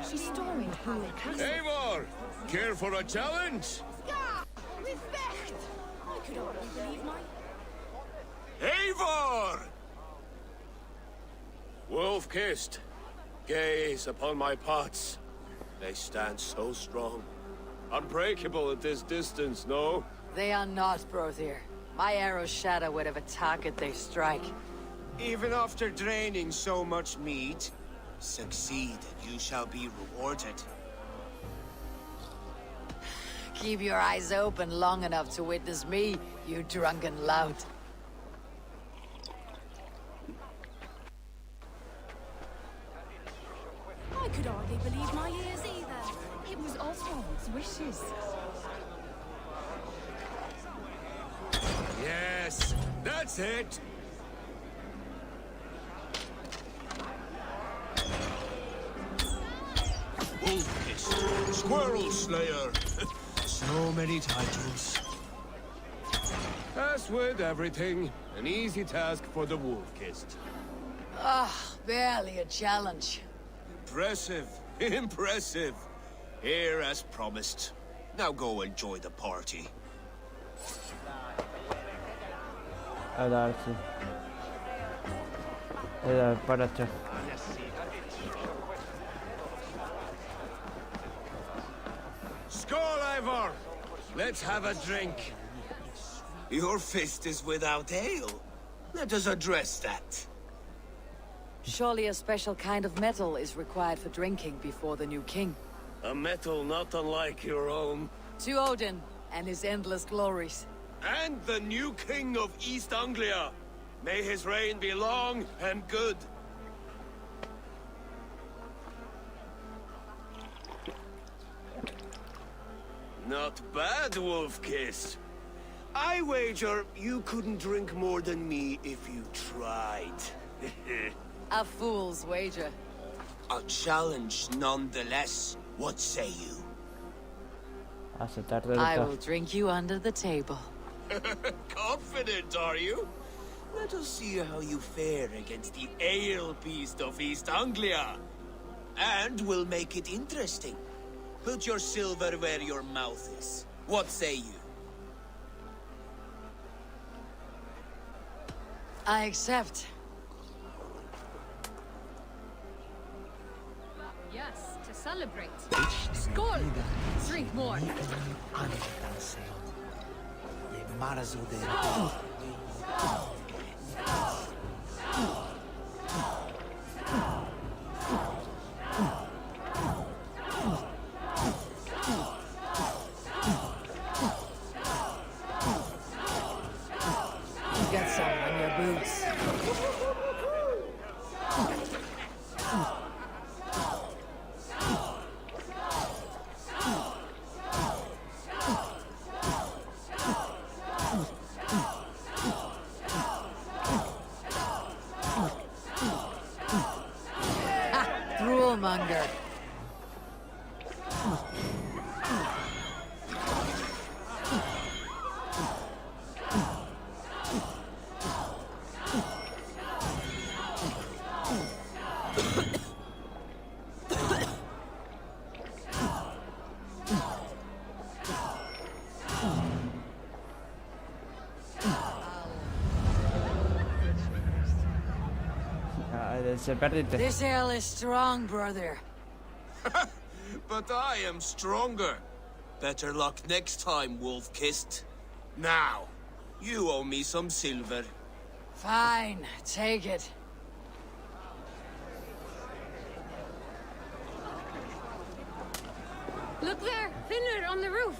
She's storing Howard Castle. Eivor! Care for a challenge? I could hardly believe my... Eivor! Wolf-kissed. Gaze upon my pots. They stand so strong. Unbreakable at this distance, no? They are not, Brother. My arrows shatter whatever target they strike. Even after draining so much meat, succeed and you shall be rewarded. Keep your eyes open long enough to witness me, you drunken lout. I could hardly believe my ears either. It was Oswald's wishes. Yes, that's it. Wolf-kissed, Squirrel Slayer. So many titles. As with everything, an easy task for the wolf-kissed. Barely a challenge. Impressive, impressive. Here as promised. Now go enjoy the party. Hadi sí. Párate. Skål, Eivor! Let's have a drink. Your fist is without ale. Let us address that. Surely a special kind of metal is required for drinking before the new king. A metal not unlike your own. To Odin and his endless glories. And the new king of East Anglia. May his reign be long and good. Not bad, Wolf-kissed. I wager you couldn't drink more than me if you tried. A fool's wager. A challenge nonetheless. What say you? I will drink you under the table. Confident, are you? Let us see how you fare against the ale beast of East Anglia. And we'll make it interesting. Put your silver where your mouth is. What say you? I accept. Yes, to celebrate. Skål! Drink more. Get some on your boots. Droolmonger. This ale is strong, brother. But I am stronger. Better luck next time, Wolf-kissed. Now, you owe me some silver. Fine, take it. Look there, Finner on the roof.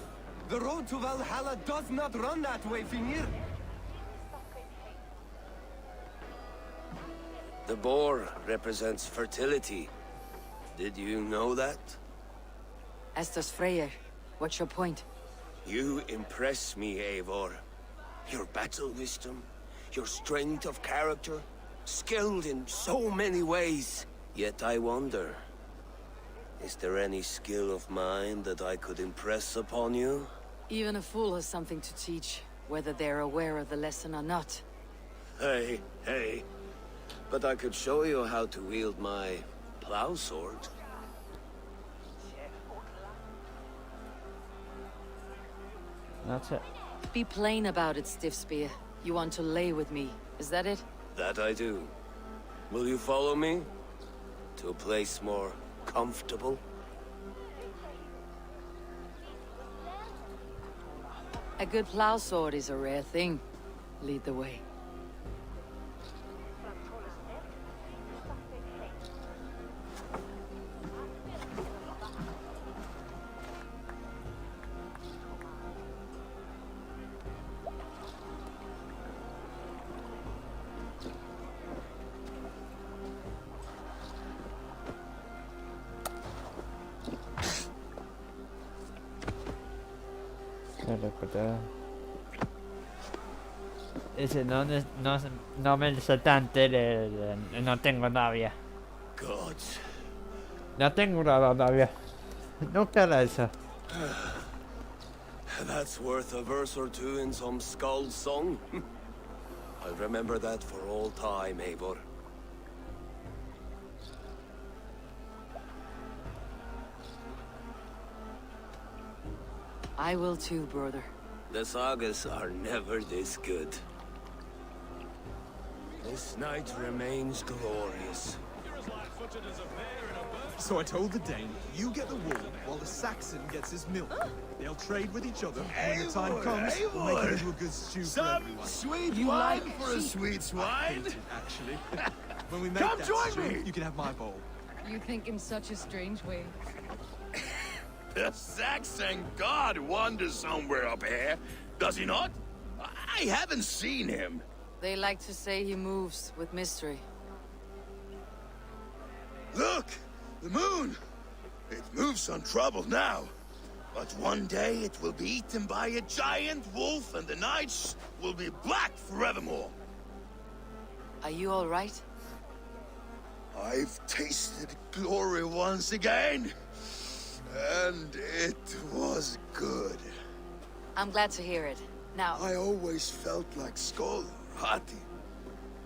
The road to Valhalla does not run that way, Finir. The boar represents fertility. Did you know that? As does Freyr. What's your point? You impress me, Eivor. Your battle wisdom, your strength of character, skilled in so many ways. Yet I wonder, Is there any skill of mine that I could impress upon you? Even a fool has something to teach, whether they're aware of the lesson or not. Hey, hey. But I could show you how to wield my plow sword. That's it. Be plain about it, Stiff Spear. You want to lay with me, is that it? That I do. Will you follow me? To a place more comfortable? A good plow sword is a rare thing. Lead the way. Ese no me sé tan no tengo novia. God. No tengo una novia. Nunca era eso. That's worth a verse or two in some skull song. I'll remember that for all time, Eivor. I will too, brother. The sagas are never this good. This night remains glorious. So I told the Dane, you get the wool while the Saxon gets his milk. They'll trade with each other, and when the time comes, we'll make it into a good stew for everyone. Sweet wine for a sweet swine? I hate it, actually. When we make Come that join stew, me! you can have my bowl. You think in such a strange way. The Saxon god wanders somewhere up here, does he not? I haven't seen him. They like to say he moves with mystery. Look! The moon! It moves untroubled now. But one day it will be eaten by a giant wolf and the nights will be black forevermore. Are you all right? I've tasted glory once again. And it was good. I'm glad to hear it. Now... I always felt like Skoll, Hati.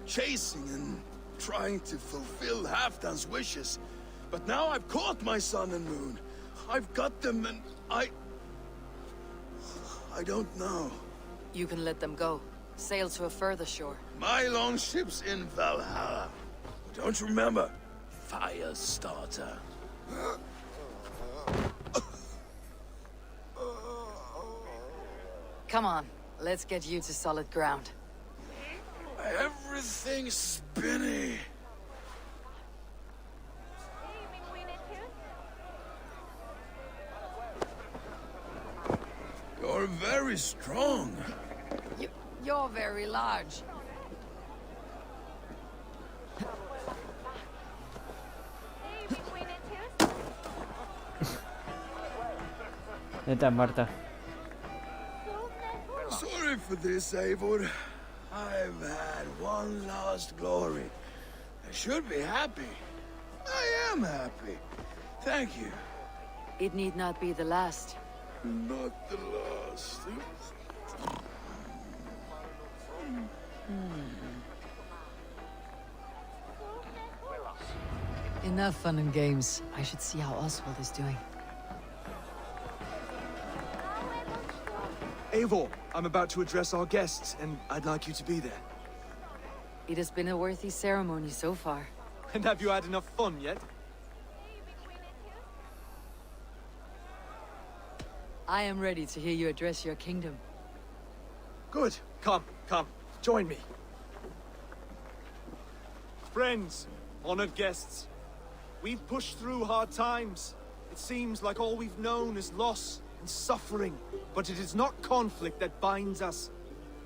Chasing and trying to fulfill Halfdan's wishes. But now I've caught my sun and moon. I've got them and I don't know. You can let them go. Sail to a further shore. My longship's in Valhalla. Don't you remember? Firestarter. Come on, let's get you to solid ground. Everything's spinny. You're very strong. You're very large. Está muerta. Sorry for this, Eivor. I've had one last glory. I should be happy. I am happy. Thank you. It need not be the last. Not the last. Enough fun and games. I should see how Oswald is doing. Eivor, I'm about to address our guests, and I'd like you to be there. It has been a worthy ceremony so far. And have you had enough fun yet? I am ready to hear you address your kingdom. Good. Come, join me. Friends, honored guests, we've pushed through hard times. It seems like all we've known is loss and suffering, but it is not conflict that binds us.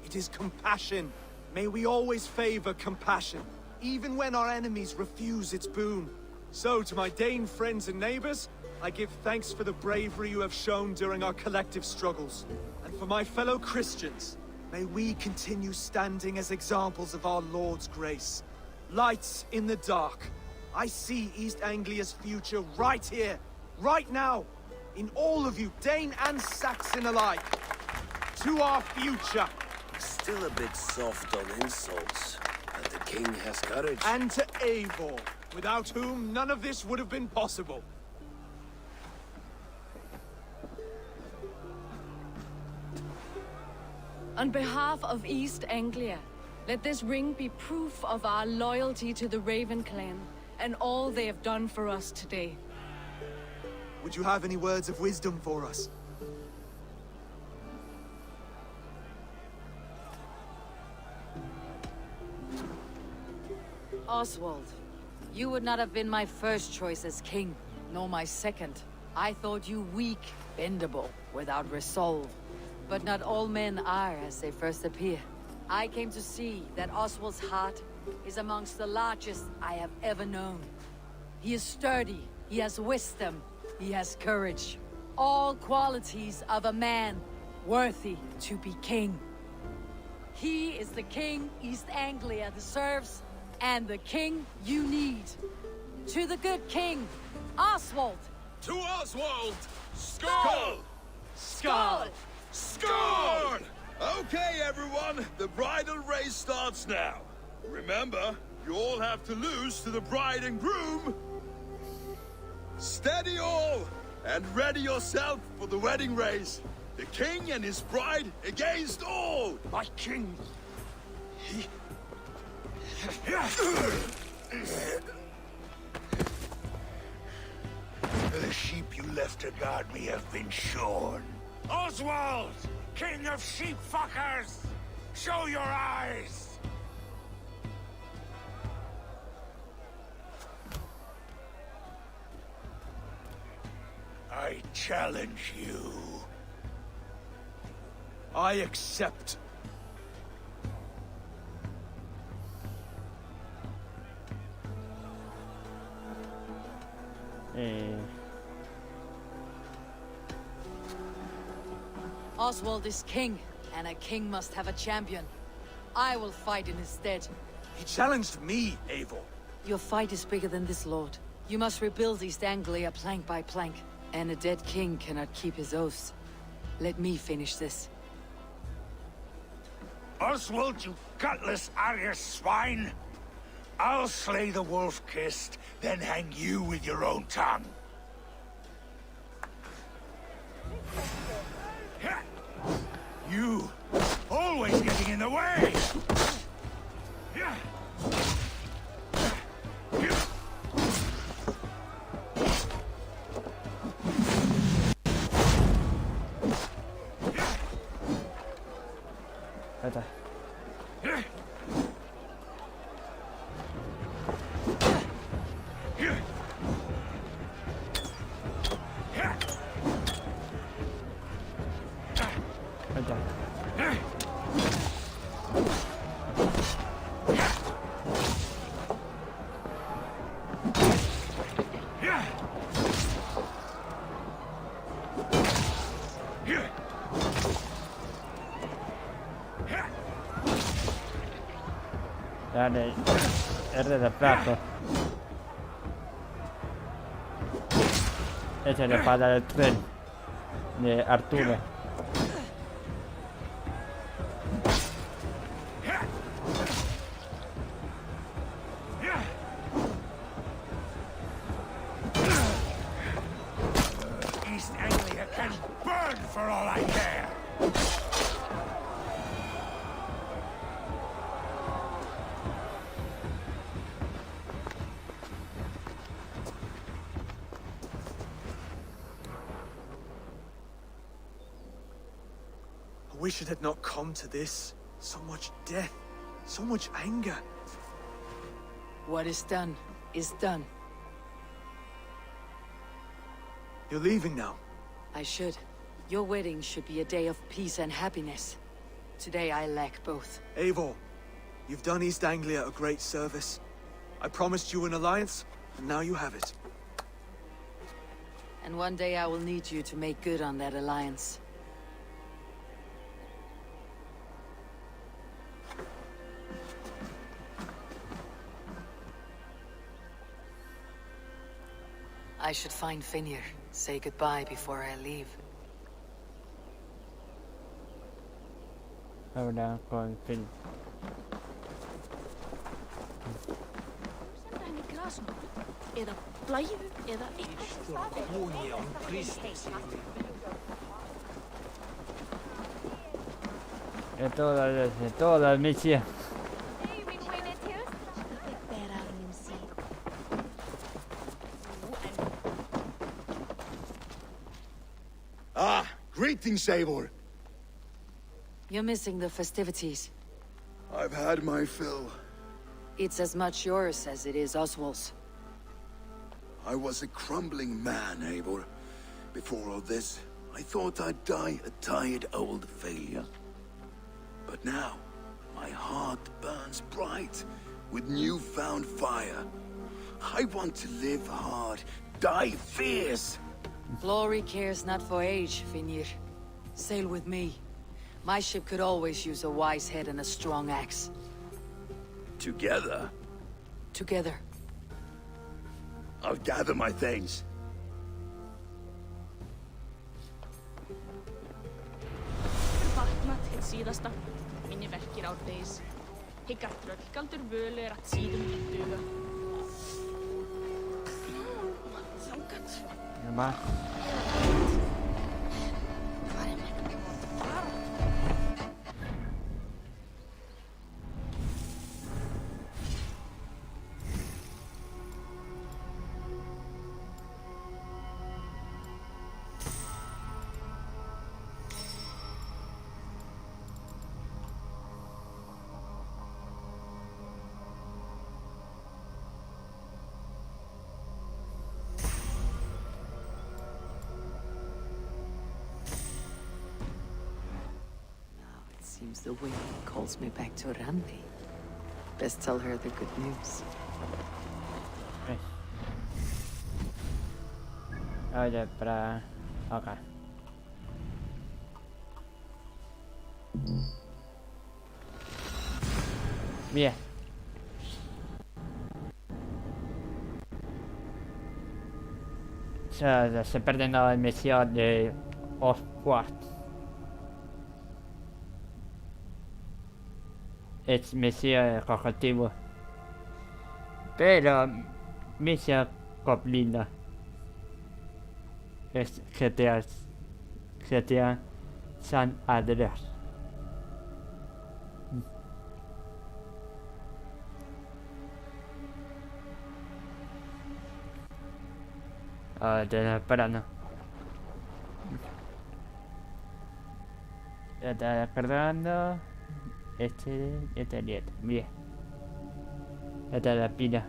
It is compassion. May we always favor compassion, even when our enemies refuse its boon. So, to my Dane friends and neighbors, I give thanks for the bravery you have shown during our collective struggles. And for my fellow Christians, may we continue standing as examples of our Lord's grace. Lights in the dark. I see East Anglia's future right here, Right now. In all of you, Dane and Saxon alike. To our future. Still a bit soft on insults, but the king has courage. And to Eivor, without whom none of this would have been possible. On behalf of East Anglia, let this ring be proof of our loyalty to the Raven clan and all they have done for us today. Would you have any words of wisdom for us? Oswald, you would not have been my first choice as king, nor my second. I thought you weak, bendable, without resolve. But not all men are as they first appear. I came to see that Oswald's heart is amongst the largest I have ever known. He is sturdy, he has wisdom, he has courage. All qualities of a man worthy to be king. He is the king East Anglia deserves, and the king you need. To the good king, Oswald! To Oswald! Skull! Skull! Score! Okay, everyone, the bridal race starts now. Remember, you all have to lose to the bride and groom. Steady all, and ready yourself for the wedding race. The king and his bride against all. My king, he... The sheep you left to guard me have been shorn. Oswald! King of sheep fuckers! Show your eyes! I challenge you. I accept. Oswald is king, and a king must have a champion. I will fight in his stead. He challenged me, Eivor. Your fight is bigger than this, Lord. You must rebuild East Anglia plank by plank, and a dead king cannot keep his oaths. Let me finish this. Oswald, you gutless Arya swine! I'll slay the wolf-kissed, then hang you with your own tongue. You, always getting in the way! Vänta. Vänta. Yani R de plato. Esa es la espada del tren de Arturo. East Anglia can burn for all I care! I wish it had not come to this. So much death, so much anger. What is done is done. You're leaving now. I should. Your wedding should be a day of peace and happiness. Today I lack both. Eivor, you've done East Anglia a great service. I promised you an alliance, and now you have it. And one day I will need you to make good on that alliance. I should find Finir. say goodbye before I leave. Ahora con film. Eða blæju, eða eitthvað. De toda misión. Ah, greetings, Eivor. You're missing the festivities. I've had my fill. It's as much yours as it is Oswald's. I was a crumbling man, Eivor. Before all this, I thought I'd die a tired old failure. But now, my heart burns bright with newfound fire. I want to live hard, die fierce. Glory cares not for age, Finnir. Sail with me. My ship could always use a wise head and a strong axe. Together? Together. I'll gather my things. Vakna til síðasta, minni verkir árdegis. Hyggar tröllgaldur völu að síðum duga. Þangað. Seems the wind calls me back to Randi. Best tell her the good news. Oye, para... acá. Bien. Ya se perdió la misión de Oswald. Es misión objetivo. Pero misión completa. Es GTA San Andreas. Te esperando. Ya está descargando. Esta dieta. Bien. Ya está la pila.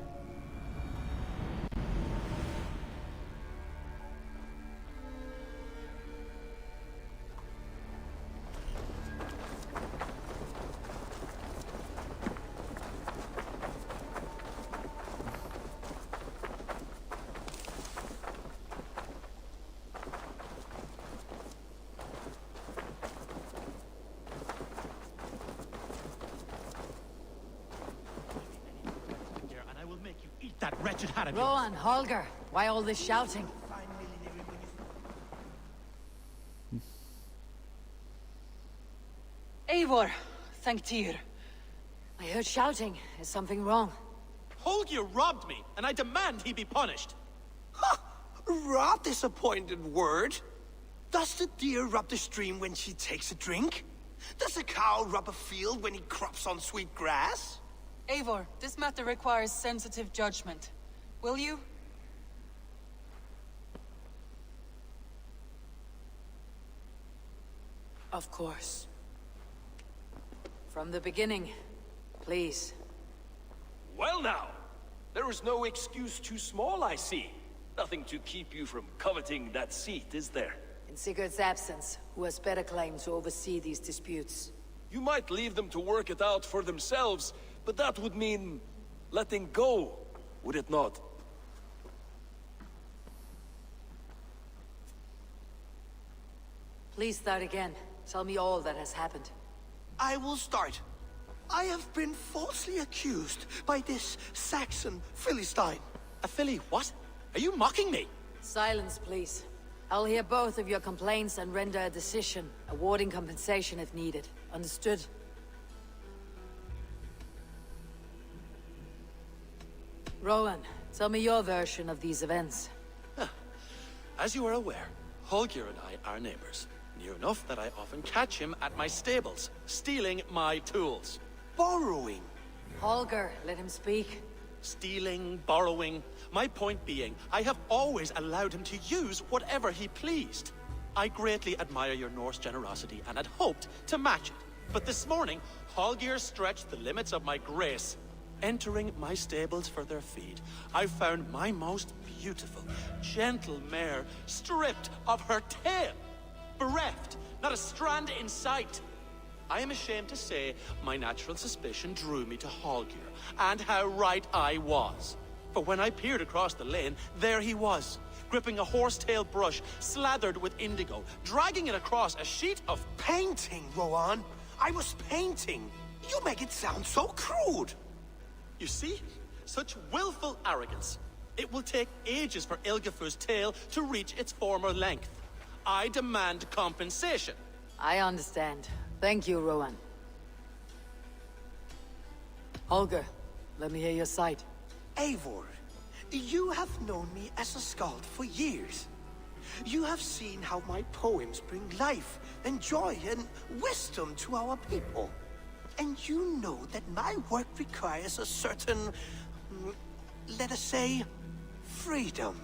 That wretched hat of yours. Rowan, Holger, why all this shouting? Eivor, thank Tyr. I heard shouting. Is something wrong? Holger robbed me, and I demand he be punished. Ha! Raw disappointed word. Does the deer rub the stream when she takes a drink? Does a cow rub a field when he crops on sweet grass? Eivor, this matter requires sensitive judgment. Will you? Of course. From the beginning, please. Well now, there is no excuse too small, I see. Nothing to keep you from coveting that seat, is there? In Sigurd's absence, who has better claim to oversee these disputes? You might leave them to work it out for themselves, but that would mean letting go, would it not? Please start again. Tell me all that has happened. I will start. I have been falsely accused by this Saxon Philistine. A Philly what? Are you mocking me? Silence, please. I'll hear both of your complaints and render a decision, awarding compensation if needed. Understood? Rowan, tell me your version of these events. As you are aware, Holger and I are neighbors. Near enough that I often catch him at my stables, stealing my tools. Borrowing? Holger, let him speak. Stealing, borrowing. My point being, I have always allowed him to use whatever he pleased. I greatly admire your Norse generosity and had hoped to match it. But this morning, Holger stretched the limits of my grace. Entering my stables for their feed, I found my most beautiful, gentle mare stripped of her tail. Bereft, not a strand in sight. I am ashamed to say my natural suspicion drew me to Holger, and how right I was. For when I peered across the lane, there he was, gripping a horsetail brush slathered with indigo, dragging it across a sheet of... Painting, Rowan! I was painting! You make it sound so crude! You see? Such willful arrogance. It will take ages for Ilgafur's tail to reach its former length. I demand compensation. I understand. Thank you, Rowan. Holger, let me hear your side. Eivor, you have known me as a skald for years. You have seen how my poems bring life and joy and wisdom to our people. And you know that my work requires a certain, let us say, freedom.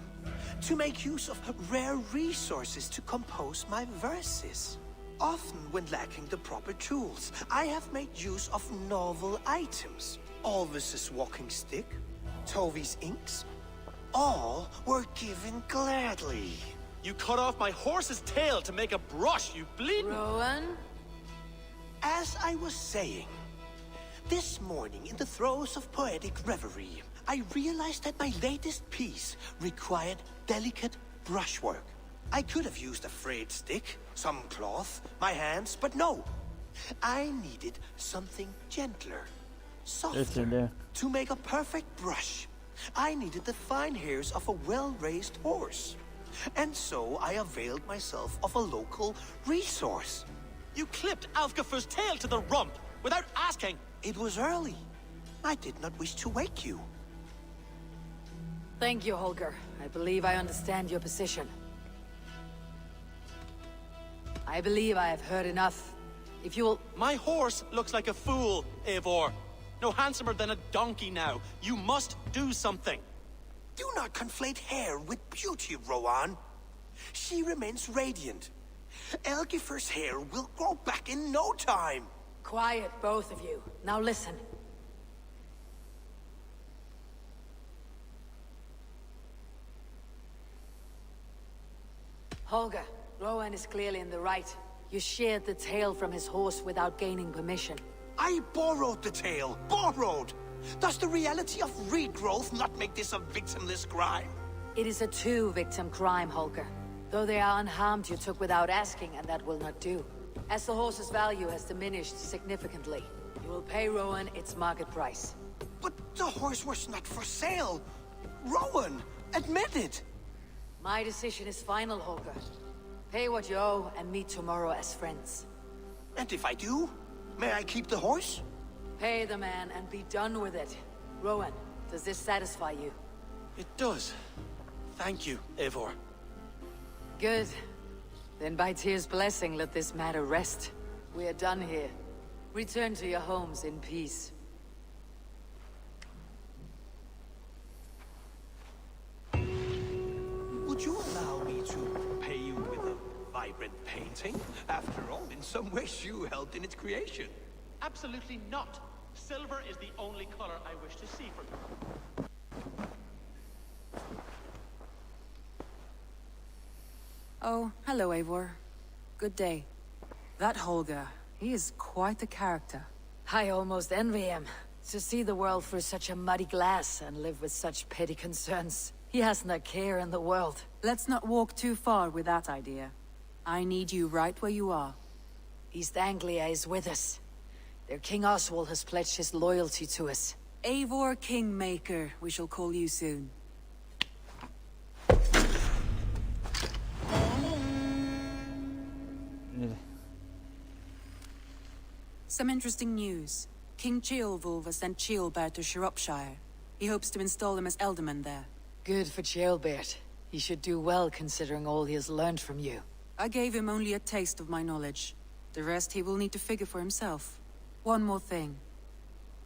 To make use of rare resources to compose my verses. Often when lacking the proper tools, I have made use of novel items. Alvis's walking stick, Tovi's inks, all were given gladly. You cut off my horse's tail to make a brush, you bleeding... Rowan? As I was saying, this morning in the throes of poetic reverie, I realized that my latest piece required delicate brushwork. I could have used a frayed stick, some cloth, my hands, but no. I needed something gentler, softer. To make a perfect brush, I needed the fine hairs of a well-raised horse. And so I availed myself of a local resource. You clipped Alfgafur's tail to the rump, without asking. It was early. I did not wish to wake you. Thank you, Holger. I believe I understand your position. I believe I have heard enough. If you will... My horse looks like a fool, Eivor. No handsomer than a donkey now. You must do something. Do not conflate hair with beauty, Rowan. She remains radiant. Elgifur's hair will grow back in no time. Quiet, both of you. Now listen. Holger, Rowan is clearly in the right. You sheared the tail from his horse without gaining permission. I borrowed the tail. Borrowed! Does the reality of regrowth not make this a victimless crime? It is a two-victim crime, Holger. Though they are unharmed, you took without asking, and that will not do. As the horse's value has diminished significantly, you will pay Rowan its market price. But the horse was not for sale. Rowan, admit it. My decision is final, Holger. Pay what you owe and meet tomorrow as friends. And if I do, may I keep the horse? Pay the man and be done with it. Rowan, does this satisfy you? It does. Thank you, Eivor. Good. Then by Tyr's blessing, let this matter rest. We are done here. Return to your homes in peace. Would you allow me to pay you with a vibrant painting? After all, in some ways you helped in its creation. Absolutely not. Silver is the only color I wish to see for you. Oh, hello, Eivor. Good day. That Holger, he is quite the character. I almost envy him. To see the world through such a muddy glass and live with such petty concerns. He hasn't a care in the world. Let's not walk too far with that idea. I need you right where you are. East Anglia is with us. Their King Oswald has pledged his loyalty to us. Eivor Kingmaker, we shall call you soon. Some interesting news. King Ceolwulf has sent Ceolbert to Shropshire. He hopes to install him as Elderman there. Good for Ceolbert. He should do well considering all he has learned from you. I gave him only a taste of my knowledge. The rest he will need to figure for himself. One more thing.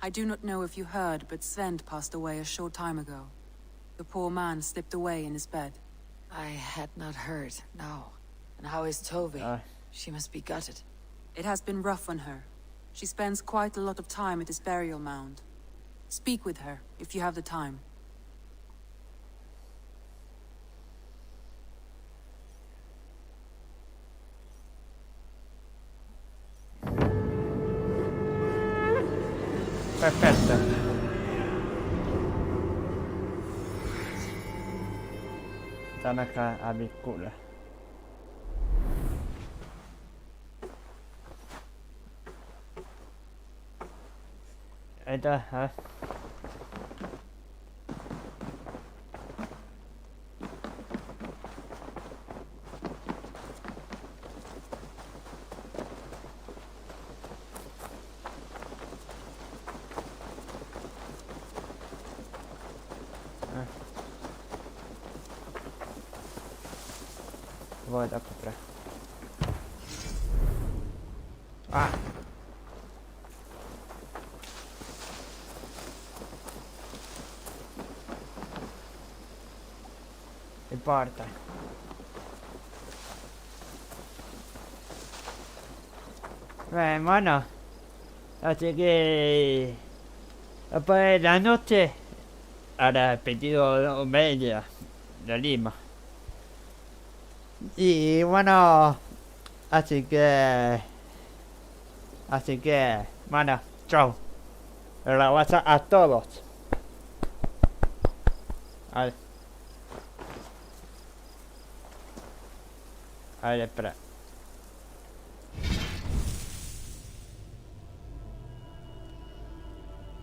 I do not know if you heard, but Sven passed away a short time ago. The poor man slipped away in his bed. I had not heard, no. And how is Tove? She must be gutted. It has been rough on her. She spends quite a lot of time at his burial mound. Speak with her, if you have the time. Perfetto. Tanaka abikula. Ada, ha? Voit après. Ah! E parte. Beh, bueno. Así que... Después de la noche... Ahora pedido media de Lima. Y bueno... Así que... Bueno, chao. La WhatsApp a todos. A ver, espera.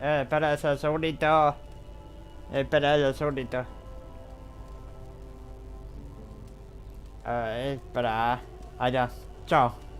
Espera ese segundito. Espera ese segundito. Espera. Allá. Chao.